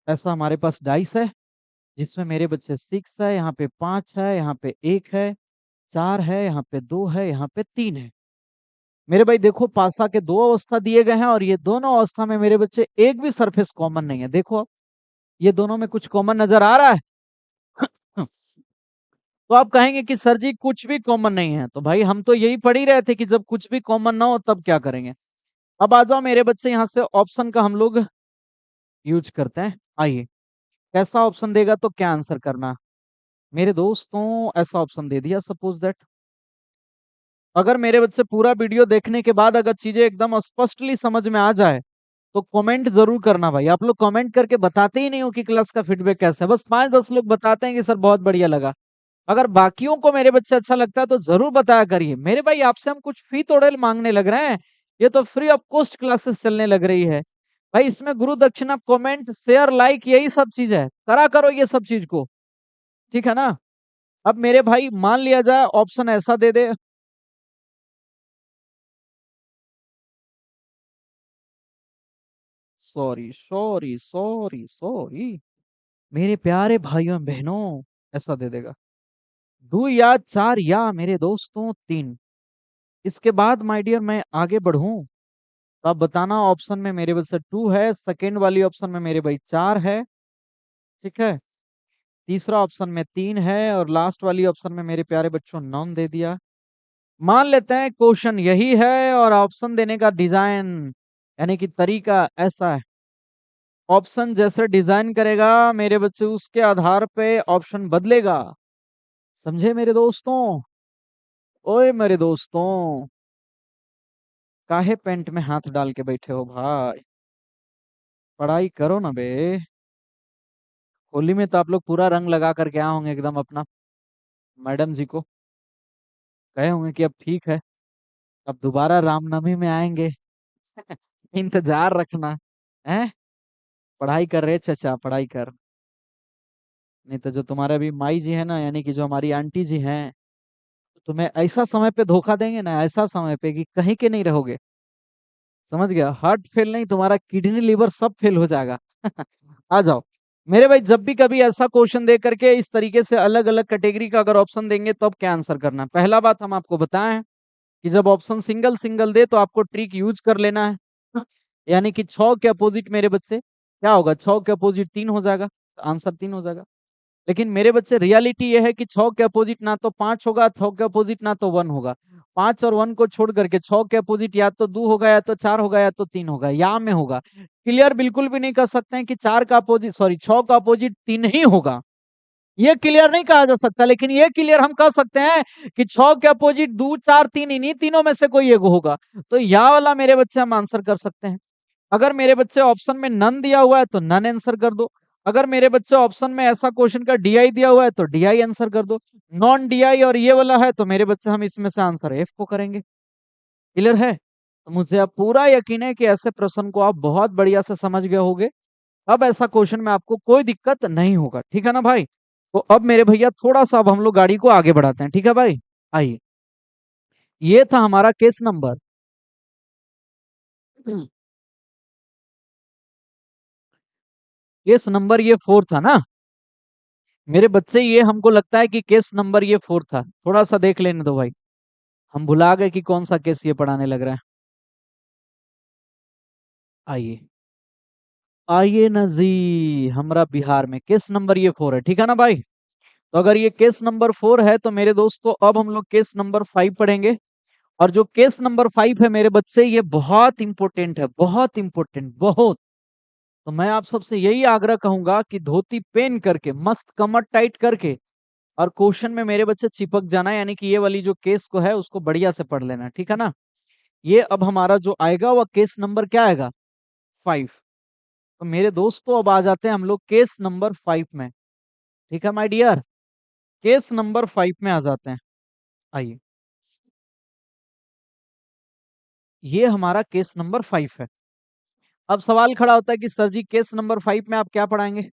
ऐसा हमारे पास डाइस है, जिसमें मेरे बच्चे सिक्स है, यहाँ पे पांच है, यहाँ पे एक है, चार है, यहाँ पे दो है, यहाँ पे तीन है। मेरे भाई देखो, पासा के दो अवस्था दिए गए हैं, और ये दोनों अवस्था में मेरे बच्चे एक भी सरफेस कॉमन नहीं है। देखो आप, ये दोनों में कुछ कॉमन नजर आ रहा है? तो आप कहेंगे कि सर जी कुछ भी कॉमन नहीं है, तो भाई हम तो यही पढ़ ही रहे थे कि जब कुछ भी कॉमन ना हो तब क्या करेंगे। अब आ जाओ मेरे बच्चे, यहाँ से ऑप्शन का हम लोग यूज करते हैं। आइए, कैसा ऑप्शन देगा तो क्या आंसर करना। मेरे दोस्तों ऐसा ऑप्शन दे दिया, सपोज दैट, अगर मेरे बच्चे पूरा वीडियो देखने के बाद अगर चीजें एकदम स्पष्टली समझ में आ जाए तो कमेंट जरूर करना भाई। आप लोग कमेंट करके बताते ही नहीं हो कि क्लास का फीडबैक कैसा है, बस 5-10 लोग बताते हैं कि सर बहुत बढ़िया लगा। अगर बाकियों को मेरे बच्चे अच्छा लगता है तो जरूर बताया करिए मेरे भाई। आपसे हम कुछ फी थोड़े मांगने लग रहे हैं, ये तो फ्री ऑफ कॉस्ट क्लासेस चलने लग रही है भाई। इसमें गुरु दक्षिणा, कमेंट, शेयर, लाइक, यही सब चीज है, करा करो ये सब चीज को, ठीक है ना। अब मेरे भाई मान लिया जाए ऑप्शन ऐसा दे दे, सॉरी सॉरी सॉरी सॉरी, मेरे प्यारे भाइयों बहनों, ऐसा दे देगा दो या चार या मेरे दोस्तों तीन। इसके बाद माय डियर मैं आगे बढ़ूं तो आप बताना, ऑप्शन में मेरे बच्चे टू है, सेकेंड वाली ऑप्शन में मेरे भाई चार है, ठीक है, तीसरा ऑप्शन में तीन है, और लास्ट वाली ऑप्शन में मेरे प्यारे बच्चों नॉन दे दिया। मान लेते हैं क्वेश्चन यही है, और ऑप्शन देने का डिजाइन यानी कि तरीका ऐसा है, ऑप्शन जैसे डिजाइन करेगा मेरे बच्चे उसके आधार पे ऑप्शन बदलेगा, समझे मेरे दोस्तों। ओए मेरे दोस्तों, काहे पेंट में हाथ डाल के बैठे हो भाई, पढ़ाई करो ना बे। होली में तो आप लोग पूरा रंग लगा कर के आए होंगे एकदम अपना, मैडम जी को कहे होंगे कि अब ठीक है, अब दोबारा रामनवमी में आएंगे। इंतजार रखना है। पढ़ाई कर रहे चचा, पढ़ाई कर, नहीं तो जो तुम्हारे अभी माई जी है ना, यानी कि जो हमारी आंटी जी हैं, तुम्हें ऐसा समय पे धोखा देंगे ना, ऐसा समय पे कि कहीं के नहीं रहोगे, समझ गया। हार्ट फेल नहीं, तुम्हारा किडनी लिवर सब फेल हो जाएगा। आ जाओ मेरे भाई, जब भी कभी ऐसा क्वेश्चन दे करके इस तरीके से अलग अलग कैटेगरी का अगर ऑप्शन देंगे तो अब क्या आंसर करना। पहला बात हम आपको बताएं कि जब ऑप्शन सिंगल सिंगल दे तो आपको ट्रिक यूज कर लेना है। यानी कि छह के अपोजिट मेरे बच्चे क्या होगा, छह के अपोजिट तीन हो जाएगा, आंसर तीन हो जाएगा। लेकिन मेरे बच्चे रियलिटी ये है कि छह के अपोजिट ना तो पांच होगा, छह के अपोजिट ना तो वन होगा। पांच और वन को छोड़ करके छह के अपोजिट या तो दो होगा, या तो चार होगा, या तो तीन होगा, या में होगा। क्लियर बिल्कुल भी नहीं कर सकते हैं कि चार का अपोजिट, सॉरी, छह का अपोजिट तीन ही होगा, ये क्लियर नहीं कहा जा सकता। लेकिन ये क्लियर हम कह सकते हैं कि छह के अपोजिट दो, चार, तीन, इन्हीं तीनों में से कोई एक होगा। तो या वाला मेरे बच्चे हम आंसर कर सकते हैं। अगर मेरे बच्चे ऑप्शन में नन दिया हुआ है तो नन आंसर कर दो। अगर मेरे बच्चे ऑप्शन में ऐसा क्वेश्चन का डीआई दिया हुआ है तो डीआई आंसर कर दो। नॉन डीआई और ये वाला है तो मेरे बच्चे हम इसमें से आंसर एफ को करेंगे। क्लियर है? तो मुझे अब पूरा यकीन है कि ऐसे प्रश्न को आप बहुत बढ़िया से समझ गए होंगे। अब ऐसा क्वेश्चन में आपको कोई दिक्कत नहीं होगा, ठीक है ना भाई। तो अब मेरे भैया थोड़ा सा अब हम लोग गाड़ी को आगे बढ़ाते हैं, ठीक है भाई। आइए, ये था हमारा केस नंबर। केस नंबर ये फोर था ना मेरे बच्चे, ये हमको लगता है कि केस नंबर ये फोर था। थोड़ा सा देख लेने दो भाई, हम भुला गए कि कौन सा केस ये पढ़ाने लग रहा है। आइए, आइए ना जी, हमारा बिहार में केस नंबर ये फोर है, ठीक है ना भाई। तो अगर ये केस नंबर 4 है तो मेरे दोस्तों अब हम लोग केस नंबर 5 पढ़ेंगे। और जो केस नंबर 5 है मेरे बच्चे, ये बहुत इंपॉर्टेंट है, बहुत इंपॉर्टेंट, बहुत। तो मैं आप सबसे यही आग्रह कहूंगा कि धोती पहन करके, मस्त कमर टाइट करके, और क्वेश्चन में मेरे बच्चे चिपक जाना, यानी कि ये वाली जो केस को है उसको बढ़िया से पढ़ लेना, ठीक है ना। ये अब हमारा जो आएगा वह केस नंबर क्या आएगा, 5। तो मेरे दोस्तों अब आ जाते हैं हम लोग केस नंबर 5 में। ठीक है माय डियर, केस नंबर 5 में आ जाते हैं। आइए, ये हमारा केस नंबर 5 है। अब सवाल खड़ा होता है कि सर जी केस नंबर 5 में आप क्या पढ़ाएंगे।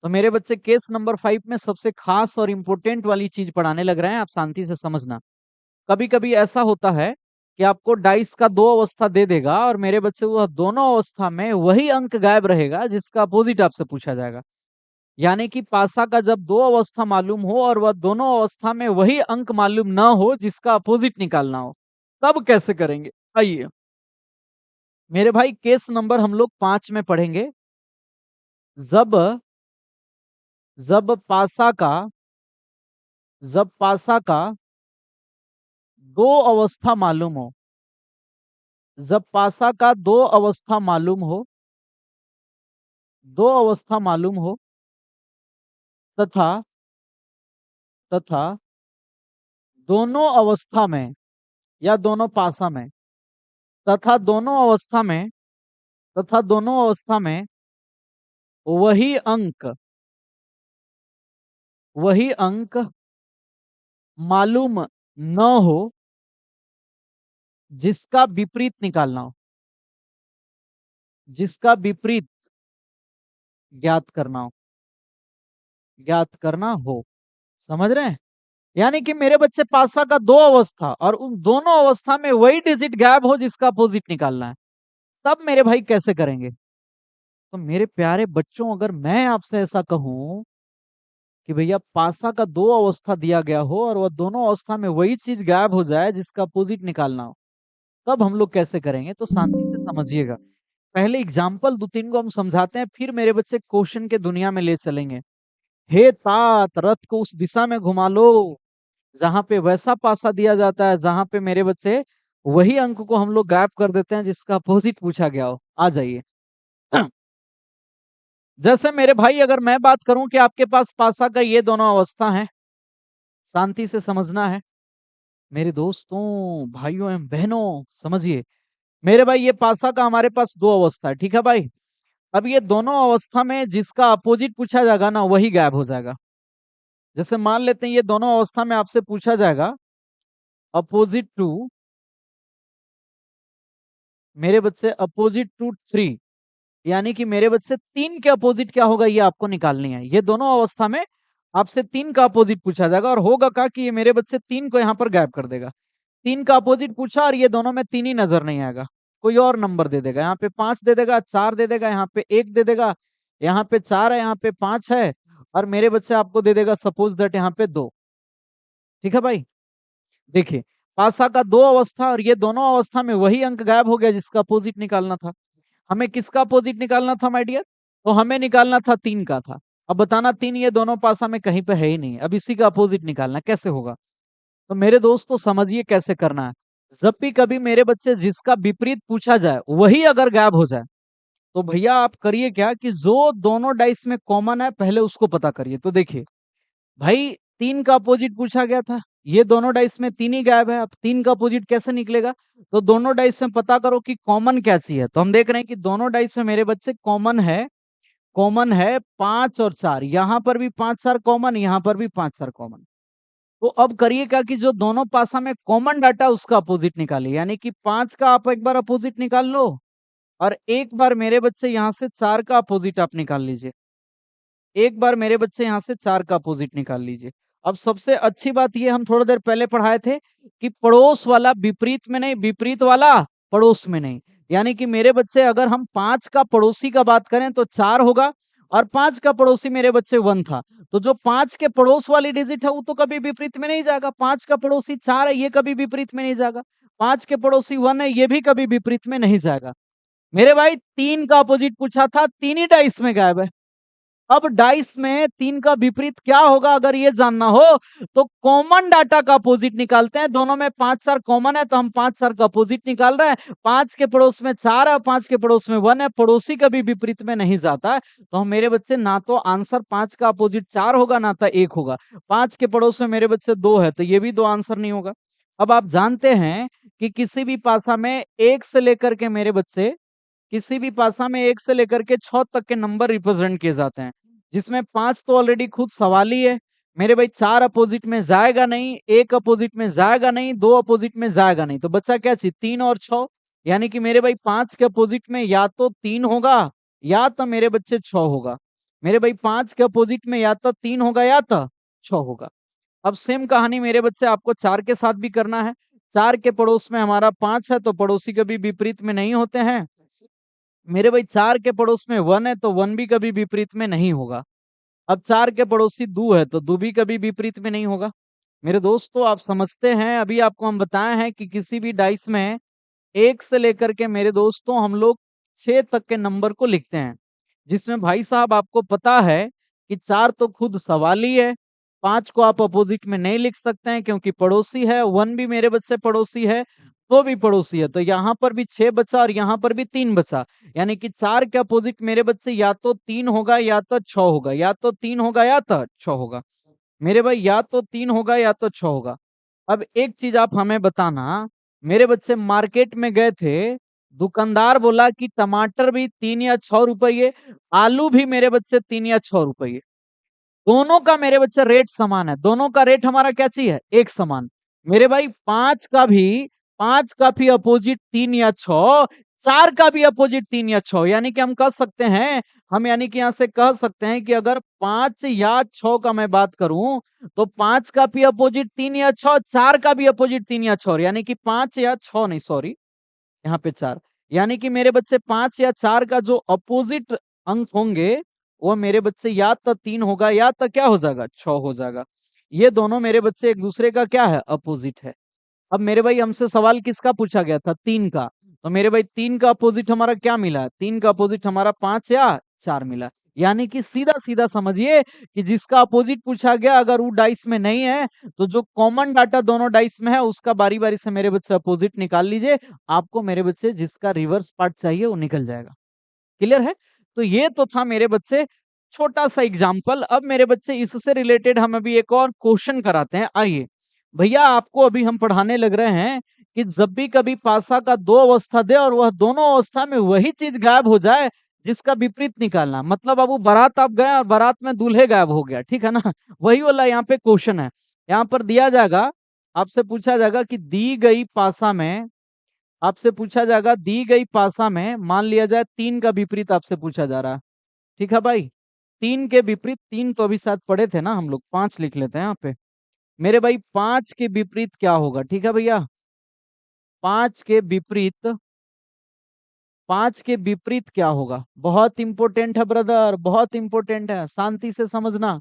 तो मेरे बच्चे केस नंबर 5 में सबसे खास और इंपॉर्टेंट वाली चीज पढ़ाने लग रहे हैं, आप शांति से समझना। कभी कभी ऐसा होता है कि आपको डाइस का दो अवस्था दे देगा और मेरे बच्चे वह दोनों अवस्था में वही अंक गायब रहेगा जिसका अपोजिट आपसे पूछा जाएगा। यानी कि पासा का जब दो अवस्था मालूम हो और वह दोनों अवस्था में वही अंक मालूम ना हो जिसका अपोजिट निकालना हो, तब कैसे करेंगे। आइए मेरे भाई, केस नंबर हम लोग 5 में पढ़ेंगे। जब जब पासा का जब पासा का दो अवस्था मालूम हो, जब पासा का दो अवस्था मालूम हो तथा तथा दोनों अवस्था में या दोनों पासा में तथा दोनों अवस्था में तथा दोनों अवस्था में वही अंक वही अंक मालूम न हो जिसका विपरीत निकालना हो, जिसका विपरीत ज्ञात करना हो। समझ रहे हैं। यानी कि मेरे बच्चे पासा का दो अवस्था और उन दोनों अवस्था में वही डिजिट गायब हो जिसका अपोजिट निकालना है, तब मेरे भाई कैसे करेंगे। तो मेरे प्यारे बच्चों, अगर मैं आपसे ऐसा कहूं कि भैया पासा का दो अवस्था दिया गया हो और वह दोनों अवस्था में वही चीज गायब हो जाए जिसका अपोजिट निकालना हो, तब हम लोग कैसे करेंगे। तो शांति से समझिएगा। पहले एग्जाम्पल दो तीन को हम समझाते हैं, फिर मेरे बच्चे क्वेश्चन के दुनिया में ले चलेंगे। हे तात, रथ को उस दिशा में घुमा लो जहां पे वैसा पासा दिया जाता है, जहां पे मेरे बच्चे वही अंक को हम लोग गायब कर देते हैं जिसका अपोजिट पूछा गया हो। आ जाइए। जैसे मेरे भाई, अगर मैं बात करूं कि आपके पास पासा का ये दोनों अवस्था है, शांति से समझना है मेरे दोस्तों, भाइयों एवं बहनों, समझिए। मेरे भाई, ये पासा का हमारे पास दो अवस्था है, ठीक है भाई। अब ये दोनों अवस्था में जिसका अपोजिट पूछा जाएगा ना, वही गायब हो जाएगा। जैसे मान लेते हैं ये दोनों अवस्था में आपसे पूछा जाएगा अपोजिट टू, मेरे बच्चे अपोजिट टू 3, यानी कि मेरे बच्चे 3 के अपोजिट क्या होगा ये आपको निकालनी है। ये दोनों अवस्था में आपसे 3 का अपोजिट पूछा जाएगा और होगा क्या कि ये मेरे बच्चे 3 को यहाँ पर गायब कर देगा। 3 का अपोजिट पूछा और ये दोनों में 3 ही नजर नहीं आएगा, कोई और नंबर दे देगा। यहाँ पे 5 दे देगा, 4 दे देगा, यहाँ पे 1 दे देगा, यहाँ पे 4 है, यहाँ पे 5 है, और मेरे बच्चे आपको दे देगा सपोज दैट यहाँ पे 2। ठीक है भाई। देखिए, पासा का दो अवस्था और ये दोनों अवस्था में वही अंक गायब हो गया जिसका अपोजिट निकालना था। हमें किसका अपोजिट निकालना था माय डियर। तो हमें निकालना था 3 का था। अब बताना, 3 ये दोनों पासा में कहीं पे है ही नहीं, अब इसी का अपोजिट निकालना कैसे होगा। तो मेरे दोस्तों समझिए कैसे करना है। जब भी कभी मेरे बच्चे जिसका विपरीत पूछा जाए वही अगर गायब हो जाए, तो भैया आप करिए क्या कि जो दोनों डाइस में कॉमन है पहले उसको पता करिए। तो देखिए भाई, 3 का अपोजिट पूछा गया था, ये दोनों डाइस में 3 ही गायब है, अब 3 का अपोजिट कैसे निकलेगा। तो दोनों डाइस में पता करो कि कॉमन क्या चीज है। तो हम देख रहे हैं कि दोनों डाइस में मेरे बच्चे कॉमन है 5 और 4, यहाँ पर भी 5 4 कॉमन, यहाँ पर भी 5 4 कॉमन। तो अब करिए क्या कि जो दोनों पासा में कॉमन डाटा उसका अपोजिट निकालिए, यानी कि 5 का आप एक बार अपोजिट निकाल लो और एक बार मेरे बच्चे यहाँ से 4 का अपोजिट आप निकाल लीजिए। एक बार मेरे बच्चे यहाँ से 4 का अपोजिट निकाल लीजिए। अब सबसे अच्छी बात ये हम थोड़ी देर पहले पढ़ाए थे कि पड़ोस वाला विपरीत में नहीं, विपरीत वाला पड़ोस में नहीं। यानी कि मेरे बच्चे अगर हम 5 का पड़ोसी का बात करें तो 4 होगा, और 5 का पड़ोसी मेरे बच्चे 1 था। तो जो 5 के पड़ोस वाली डिजिट है वो तो कभी विपरीत में नहीं जाएगा। 5 का पड़ोसी 4 है, ये कभी विपरीत में नहीं जाएगा। 5 के पड़ोसी 1 है, ये भी कभी विपरीत में नहीं जाएगा। मेरे भाई, 3 का अपोजिट पूछा था, 3 ही डाइस में गायब है। अब डाइस में 3 का विपरीत क्या होगा अगर ये जानना हो तो कॉमन डाटा का अपोजिट निकालते हैं। दोनों में 5 4 कॉमन है तो हम 5 4 का अपोजिट निकाल रहे हैं। 5 के पड़ोस में 4 है, 5 के पड़ोस में 1 है, पड़ोसी कभी विपरीत में नहीं जाता है। तो हम मेरे बच्चे ना तो आंसर 5 का अपोजिट 4 होगा ना तो 1 होगा। 5 के पड़ोस में मेरे बच्चे 2 है तो ये भी 2 आंसर नहीं होगा। अब आप जानते हैं कि किसी भी पासा में 1 से लेकर के मेरे बच्चे किसी भी पासा में 1 से लेकर के 6 तक के नंबर रिप्रेजेंट किए जाते हैं, जिसमें 5 तो ऑलरेडी खुद सवाल ही है। मेरे भाई 4 अपोजिट में जाएगा नहीं, 1 अपोजिट में जाएगा नहीं, 2 अपोजिट में जाएगा नहीं, तो बच्चा क्या चीज 3 और 6, यानी कि मेरे भाई 5 के अपोजिट में या तो 3 होगा या तो मेरे बच्चे 6 होगा। मेरे भाई 5 के अपोजिट में या तो 3 होगा या तो 6 होगा। अब सेम कहानी मेरे बच्चे आपको 4 के साथ भी करना है। 4 के पड़ोस में हमारा 5 है तो पड़ोसी कभी विपरीत में नहीं होते हैं। मेरे भाई 4 के पड़ोस में 1 है तो 1 भी कभी विपरीत में नहीं होगा। अब 4 के पड़ोसी 2 है तो 2 भी कभी विपरीत में नहीं होगा। मेरे दोस्तों आप समझते हैं, अभी आपको हम बताए हैं कि किसी भी डाइस में 1 से लेकर के मेरे दोस्तों हम लोग 6 तक के नंबर को लिखते हैं। जिसमें भाई साहब आपको पता है कि 4 तो खुद सवाली है, 5 को आप अपोजिट में नहीं लिख सकते हैं क्योंकि पड़ोसी है, 1 भी मेरे बच्चे पड़ोसी है, 2 भी पड़ोसी है, तो यहाँ पर भी 6 बचा और यहाँ पर भी 3 बचा। यानी कि 4 के अपोजिट मेरे बच्चे या तो 3 होगा या तो 6 होगा, या तो 3 होगा या तो 6 होगा। मेरे भाई या तो 3 होगा या तो 6 होगा। अब एक चीज आप हमें बताना, मेरे बच्चे मार्केट में गए थे, दुकानदार बोला कि टमाटर भी 3 या 6 रुपये, आलू भी मेरे बच्चे 3 या 6 रुपये। दोनों का मेरे बच्चे रेट समान है, दोनों का रेट हमारा क्या चाहिए एक समान। मेरे भाई 5 का भी अपोजिट 3 या 6, 4 का भी अपोजिट 3 या 6, यानी कि हम कह सकते हैं, हम यानी कि यहां से कह सकते हैं कि अगर 5 या 6 का मैं बात करूं तो 5 का भी अपोजिट 3 या 6, 4 का भी अपोजिट 3 या 6, यानी कि 5 या 6 नहीं, सॉरी, यहाँ पे 4, यानी कि मेरे बच्चे 5 या 4 का जो अपोजिट अंक होंगे वो मेरे बच्चे या तो 3 होगा या तो क्या हो जाएगा 6 हो जाएगा। ये दोनों मेरे बच्चे एक दूसरे का क्या है अपोजिट है। अब मेरे भाई हमसे सवाल किसका पूछा गया था 3 का, तो मेरे भाई 3 का अपोजिट हमारा क्या मिला, 3 का अपोजिट हमारा 5 या 4 मिला। यानी कि सीधा सीधा समझिए कि जिसका अपोजिट पूछा गया अगर वो डाइस में नहीं है तो जो कॉमन डाटा दोनों डाइस में है उसका बारी बारी से मेरे बच्चे अपोजिट निकाल लीजिए, आपको मेरे बच्चे जिसका रिवर्स पार्ट चाहिए वो निकल जाएगा। क्लियर है? तो ये तो था मेरे बच्चे छोटा सा एग्जाम्पल। अब मेरे बच्चे इससे रिलेटेड हम अभी एक और क्वेश्चन कराते हैं। आइए भैया, आपको अभी हम पढ़ाने लग रहे हैं कि जब भी कभी पासा का दो अवस्था दे और वह दोनों अवस्था में वही चीज गायब हो जाए जिसका विपरीत निकालना। मतलब अब वो बारात आप गए और बारात में दूल्हे गायब हो गया, ठीक है ना? वही वाला यहाँ पे क्वेश्चन है। यहाँ पर दिया जाएगा, आपसे पूछा जाएगा कि दी गई पासा में, आपसे पूछा जाएगा दी गई पासा में मान लिया जाए 3 का विपरीत आपसे पूछा जा रहा है। ठीक है भाई, 3 के विपरीत, 3 तो अभी साथ पढ़े थे ना हम लोग, 5 लिख लेते हैं यहाँ पे। मेरे भाई 5 के विपरीत क्या होगा, ठीक है भैया? 5 के विपरीत, 5 के विपरीत क्या होगा? बहुत इंपॉर्टेंट है ब्रदर, बहुत इंपॉर्टेंट है, शांति से समझना।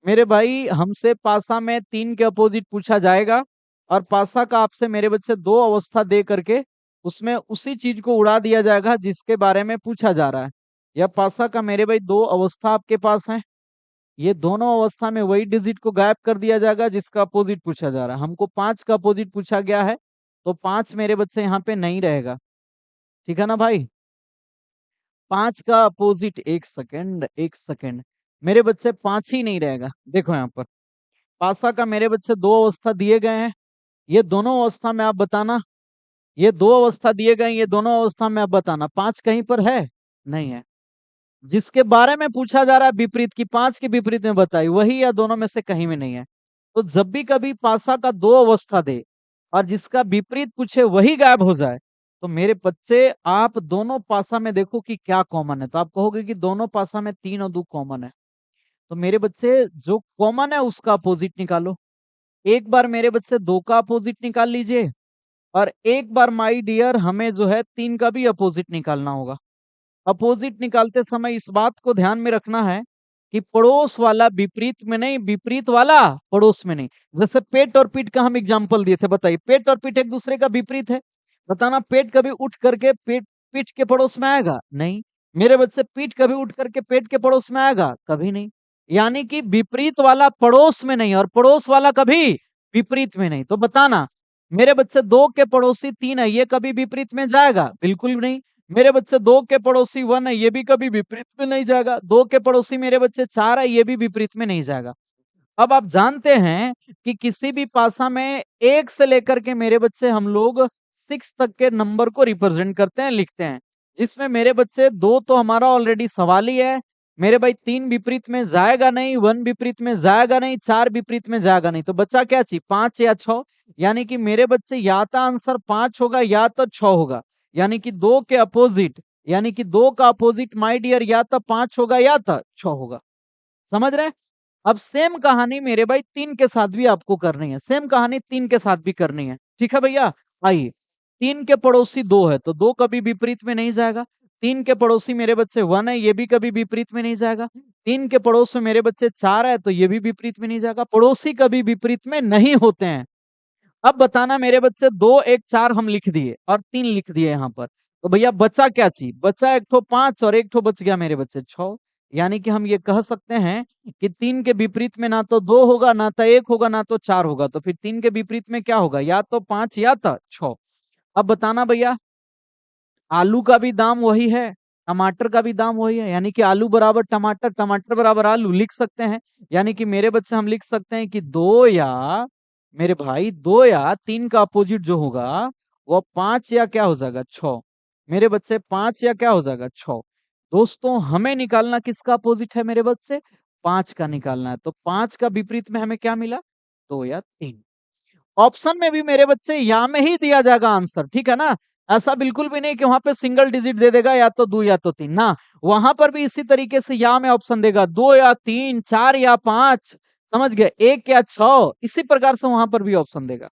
मेरे भाई हमसे पासा में 3 के अपोजिट पूछा जाएगा और पासा का आपसे मेरे बच्चे दो अवस्था दे करके उसमें उसी चीज को उड़ा दिया जाएगा जिसके बारे में पूछा जा रहा है। यह पासा का मेरे भाई दो अवस्था आपके पास है, ये दोनों अवस्था में वही डिजिट को गायब कर दिया जाएगा जिसका अपोजिट पूछा जा रहा है। हमको 5 का अपोजिट पूछा गया है तो 5 मेरे बच्चे यहाँ पे नहीं रहेगा, ठीक है ना भाई? 5 का अपोजिट, एक सेकेंड एक सेकेंड, मेरे बच्चे 5 ही नहीं रहेगा। देखो यहाँ पर पासा का मेरे बच्चे दो अवस्था दिए गए हैं, ये दोनों अवस्था में आप बताना, ये दो अवस्था दिए गए हैं, ये दोनों अवस्था में आप बताना 5 कहीं पर है नहीं है। जिसके बारे में पूछा जा रहा है विपरीत की 5 के विपरीत में बताई, वही या दोनों में से कहीं में नहीं है। तो जब भी कभी पासा का दो अवस्था दे और जिसका विपरीत पूछे वही गायब हो जाए तो मेरे बच्चे आप दोनों पासा में देखो कि क्या कॉमन है, तो आप कहोगे कि दोनों पासा में 3 और 2 कॉमन है। तो मेरे बच्चे जो कॉमन है उसका अपोजिट निकालो। एक बार मेरे बच्चे 2 का अपोजिट निकाल लीजिए और एक बार माय डियर हमें जो है 3 का भी अपोजिट निकालना होगा। अपोजिट निकालते समय इस बात को ध्यान में रखना है कि पड़ोस वाला विपरीत में नहीं, विपरीत वाला पड़ोस में नहीं। जैसे पेट और पीठ का हम एग्जांपल दिए थे, बताइए पेट और पीठ एक दूसरे का विपरीत है, बताना पेट कभी उठ करके पेट पीठ के पड़ोस में आएगा नहीं। मेरे बच्चे पीठ कभी उठ करके पेट के पड़ोस में आएगा? कभी नहीं। यानी कि विपरीत वाला पड़ोस में नहीं और पड़ोस वाला कभी विपरीत में नहीं। तो बताना, मेरे बच्चे 2 के पड़ोसी 3 है, ये कभी विपरीत में जाएगा? बिल्कुल भी नहीं। मेरे बच्चे 2 के पड़ोसी 1 है, ये भी कभी विपरीत में नहीं जाएगा। 2 के पड़ोसी मेरे बच्चे 4 है, ये भी विपरीत में नहीं जाएगा। अब आप जानते हैं कि किसी भी पासा में 1 से लेकर के मेरे बच्चे हम लोग 6 तक के नंबर को रिप्रेजेंट करते हैं, लिखते हैं। जिसमें मेरे बच्चे 2 तो हमारा ऑलरेडी सवाल ही है। मेरे भाई 3 विपरीत में जाएगा नहीं, 1 विपरीत में जाएगा नहीं, 4 विपरीत में जाएगा नहीं। तो बच्चा क्या चाहिए? 5 या 6? यानी कि मेरे बच्चे या तो आंसर 5 होगा या तो 6 होगा। यानी कि 2 के अपोजिट, यानी कि 2 का अपोजिट माय डियर या तो 5 होगा या तो 6 होगा। समझ रहे हैं? अब सेम कहानी मेरे भाई 3 के साथ भी आपको करनी है। सेम कहानी 3 के साथ भी करनी है। ठीक है भैया? आइए, 3 के पड़ोसी 2 है, तो 2 कभी विपरीत में नहीं जाएगा। 3 के पड़ोसी मेरे बच्चे 1 है, ये भी कभी विपरीत में नहीं जाएगा। 3 के पड़ोस में मेरे बच्चे 4 है, तो ये भी विपरीत में नहीं जाएगा। पड़ोसी कभी विपरीत में नहीं होते हैं। अब बताना मेरे बच्चे 2, 1, 4 हम लिख दिए और 3 लिख दिए यहाँ पर। तो भैया बचा क्या चीज़? बचा एक ठो 5 और एक ठो बच गया मेरे बच्चे 6। यानी कि हम ये कह सकते हैं कि 3 के विपरीत में ना तो 2 होगा, ना तो 1 होगा, ना तो 4 होगा। तो फिर 3 के विपरीत में क्या होगा? या तो 5 या तो 6। अब बताना भैया, आलू का भी दाम वही है, टमाटर का भी दाम वही है, यानी कि आलू बराबर टमाटर, टमाटर बराबर आलू लिख सकते हैं। यानी कि मेरे बच्चे हम लिख सकते हैं कि 2 या मेरे भाई 2 या 3 का अपोजिट जो होगा, वो 5 या क्या हो जाएगा? 6। मेरे बच्चे 5 या क्या हो जाएगा? 6। दोस्तों हमें निकालना किसका अपोजिट है मेरे बच्चे? 5 का निकालना है। तो 5 का विपरीत में हमें क्या मिला? 2 या 3। ऑप्शन में भी मेरे बच्चे या में ही दिया जाएगा आंसर, ठीक है ना? ऐसा बिल्कुल भी नहीं कि वहाँ पे सिंगल डिजिट दे देगा या तो 2 या तो 3 ना, वहाँ पर भी इसी तरीके से या में ऑप्शन देगा 2 या 3, 4 या 5, समझ गए? 1 या 6, इसी प्रकार से वहाँ पर भी ऑप्शन देगा।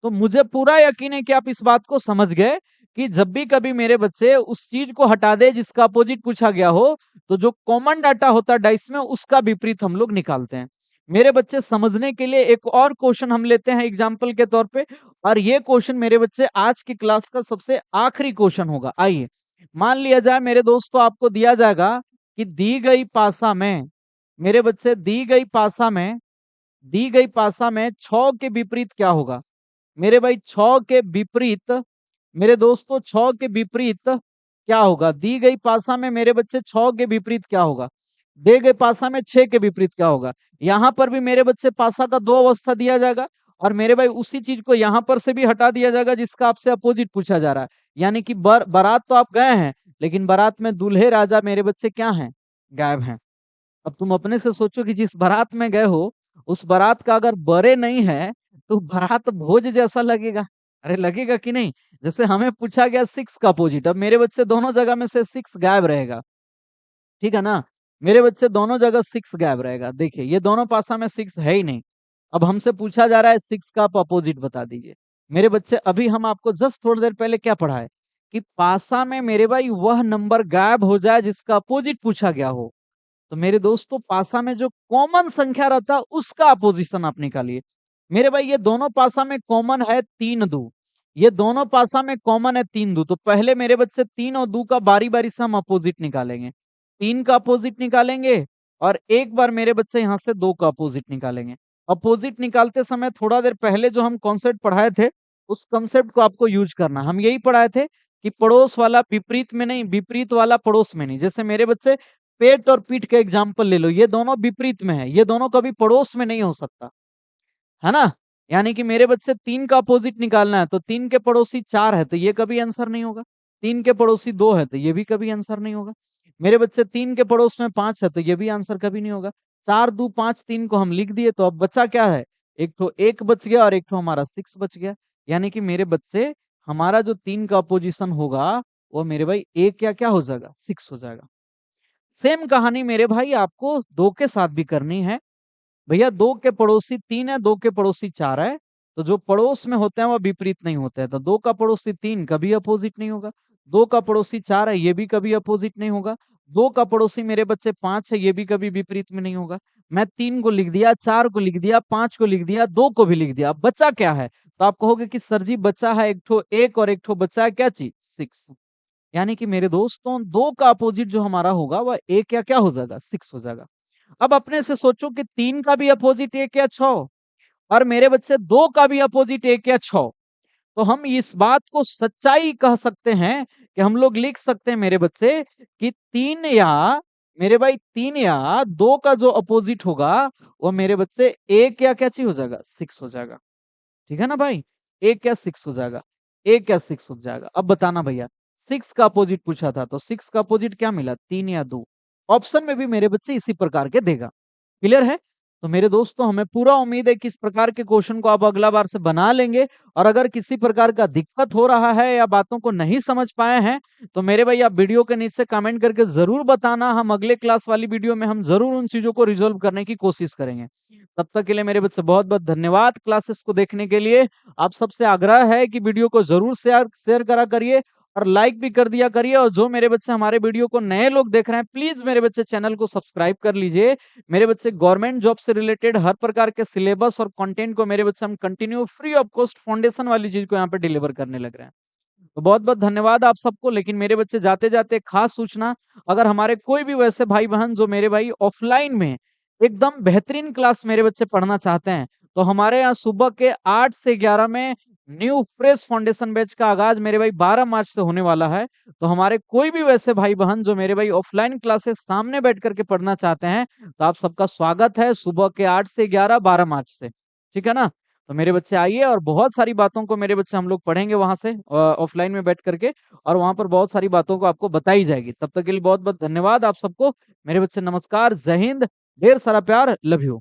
तो मुझे पूरा यकीन है कि आप इस बात को समझ गए कि जब भी कभी मेरे बच्चे उस चीज को हटा दे जिसका अपोजिट पूछा गया हो, तो जो कॉमन डाटा होता है डाइस में उसका विपरीत हम लोग निकालते हैं। मेरे बच्चे समझने के लिए एक और क्वेश्चन हम लेते हैं एग्जाम्पल के तौर पे, और ये क्वेश्चन मेरे बच्चे आज की क्लास का सबसे आखिरी क्वेश्चन होगा। आइए, मान लिया जाए मेरे दोस्तों आपको दिया जाएगा कि दी गई पासा में, मेरे बच्चे दी गई पासा में 6 के विपरीत क्या होगा? मेरे भाई 6 के विपरीत, मेरे दोस्तों 6 के विपरीत क्या होगा? दी गई पासा में मेरे बच्चे 6 के विपरीत क्या होगा? दे गए पासा में 6 के विपरीत क्या होगा? यहाँ पर भी मेरे बच्चे पासा का 2 अवस्था दिया जाएगा और मेरे भाई उसी चीज को यहाँ पर से भी हटा दिया जाएगा जिसका आपसे अपोजिट पूछा जा रहा है। यानी कि बारात तो आप गए हैं, लेकिन बारात में दूल्हे राजा मेरे बच्चे क्या हैं? गायब हैं। अब तुम अपने से सोचो कि जिस बारात में गए हो, उस बारात का अगर बरे नहीं है, तो बारात भोज जैसा लगेगा। अरे लगेगा कि नहीं? जैसे हमें पूछा गया 6 का अपोजिट, अब मेरे बच्चे दोनों जगह में से 6 गायब रहेगा, ठीक है ना? मेरे बच्चे दोनों जगह 6 गायब रहेगा। देखिए, ये दोनों पासा में 6 है ही नहीं। अब हमसे पूछा जा रहा है 6 का आप अपोजिट बता दीजिए। मेरे बच्चे अभी हम आपको जस्ट थोड़ी देर पहले क्या पढ़ाए कि पासा में मेरे भाई वह नंबर गायब हो जाए जिसका अपोजिट पूछा गया हो। तो मेरे दोस्तों पासा में जो कॉमन संख्या रहता है उसका अपोजिशन आप निकालिए। मेरे भाई ये दोनों पासा में कॉमन है 3 दू, ये दोनों पासा में कॉमन है 3 दू। तो पहले मेरे बच्चे 3 और 2 का बारी बारी से हम अपोजिट निकालेंगे। 3 का अपोजिट निकालेंगे और एक बार मेरे बच्चे यहाँ से 2 का अपोजिट निकालेंगे। अपोजिट निकालते समय थोड़ा देर पहले जो हम कॉन्सेप्ट पढ़ाए थे, उस कॉन्सेप्ट को आपको यूज करना। हम यही पढ़ाए थे कि पड़ोस वाला विपरीत में नहीं, विपरीत वाला पड़ोस में नहीं। जैसे मेरे बच्चे पेट और पीठ का एग्जाम्पल ले लो, ये दोनों विपरीत में है, ये दोनों कभी पड़ोस में नहीं हो सकता, है ना? यानी कि मेरे बच्चे 3 का अपोजिट निकालना है, तो 3 के पड़ोसी 4 है, तो ये कभी आंसर नहीं होगा। 3 के पड़ोसी 2 है, तो ये भी कभी आंसर नहीं होगा। मेरे बच्चे 3 के पड़ोस में 5 है, तो ये भी आंसर कभी नहीं होगा। 4 दू 5, 3 को हम लिख दिए, तो अब बचा क्या है? एक तो 1 बच गया और एक तो हमारा 6 बच गया। यानी कि मेरे बच्चे हमारा जो 3 का अपोजिशन होगा, वो मेरे भाई 1 या क्या हो जाएगा? 6 हो जाएगा। सेम कहानी मेरे भाई आपको 2 के साथ भी करनी है। भैया 2 के पड़ोसी 3 है, 2 के पड़ोसी 4 है, तो जो पड़ोस में होते हैं वो विपरीत नहीं होते हैं। तो 2 का पड़ोसी 3 कभी अपोजिट नहीं होगा। 2 का पड़ोसी 4 है, ये भी कभी अपोजिट नहीं होगा। 2 का पड़ोसी मेरे बच्चे 5 है, ये भी कभी विपरीत में नहीं होगा। मैं 3 को लिख दिया, 4 को लिख दिया, 5 को लिख दिया, 2 को भी लिख दिया। अब बचा क्या है? तो आप कहोगे कि सर जी बचा है एक ठो 1 और एक ठो बचा है क्या चीज? 6। यानी कि मेरे दोस्तों 2 का अपोजिट जो हमारा होगा वह 1 या क्या हो जाएगा 6 हो जाएगा। अब अपने से सोचो कि 3 का भी अपोजिट 1 या 6 और मेरे बच्चे 2 का भी अपोजिट 1 या 6। तो हम इस बात को सच्चाई कह सकते हैं कि हम लोग लिख सकते हैं मेरे बच्चे कि 3 या मेरे भाई 3 या 2 का जो अपोजिट होगा वो मेरे बच्चे 1 या क्या चीज हो जाएगा 6 हो जाएगा। ठीक है ना भाई? 1 या 6 हो जाएगा, 1 या 6 हो जाएगा। अब बताना भैया 6 का अपोजिट पूछा था तो 6 का अपोजिट क्या मिला 3 या 2। ऑप्शन में भी मेरे बच्चे इसी प्रकार के देगा। क्लियर है? तो मेरे दोस्तों हमें पूरा उम्मीद है कि इस प्रकार के क्वेश्चन को आप अगला बार से बना लेंगे और अगर किसी प्रकार का दिक्कत हो रहा है या बातों को नहीं समझ पाए हैं तो मेरे भाई आप वीडियो के नीचे कमेंट करके जरूर बताना। हम अगले क्लास वाली वीडियो में हम जरूर उन चीजों को रिजॉल्व करने की कोशिश करेंगे। तब तक के लिए मेरे बच्चे बहुत बहुत धन्यवाद क्लासेस को देखने के लिए। आप सबसे आग्रह है कि वीडियो को जरूर शेयर शेयर करा करिए और लाइक भी कर दिया करिए और जो मेरे बच्चे हमारे वीडियो को नए लोग देख रहे हैं प्लीज मेरे बच्चे चैनल को सब्सक्राइब कर लीजिए। मेरे बच्चे गवर्नमेंट जॉब से रिलेटेड हर प्रकार के सिलेबस और कंटेंट को मेरे बच्चे हम continue free of cost foundation वाली चीज को यहाँ पे डिलीवर करने लग रहे हैं। तो बहुत बहुत धन्यवाद आप सबको। लेकिन मेरे बच्चे जाते जाते खास सूचना, अगर हमारे कोई भी वैसे भाई बहन जो मेरे भाई ऑफलाइन में एकदम बेहतरीन क्लास मेरे बच्चे पढ़ना चाहते हैं तो हमारे यहाँ सुबह के 8 से 11 में न्यू फ्रेश फाउंडेशन बैच का आगाज मेरे भाई 12 मार्च से होने वाला है। तो हमारे कोई भी वैसे भाई बहन जो मेरे भाई ऑफलाइन क्लासेस सामने बैठ करके पढ़ना चाहते हैं तो आप सबका स्वागत है सुबह के 8 से 11 12 मार्च से। ठीक है ना? तो मेरे बच्चे आइए और बहुत सारी बातों को मेरे बच्चे हम लोग पढ़ेंगे वहां से ऑफलाइन में बैठ करके और वहां पर बहुत सारी बातों को आपको बताई जाएगी। तब तक के लिए बहुत बहुत धन्यवाद आप सबको। मेरे बच्चे नमस्कार, जय हिंद, ढेर सारा प्यार, लव यू।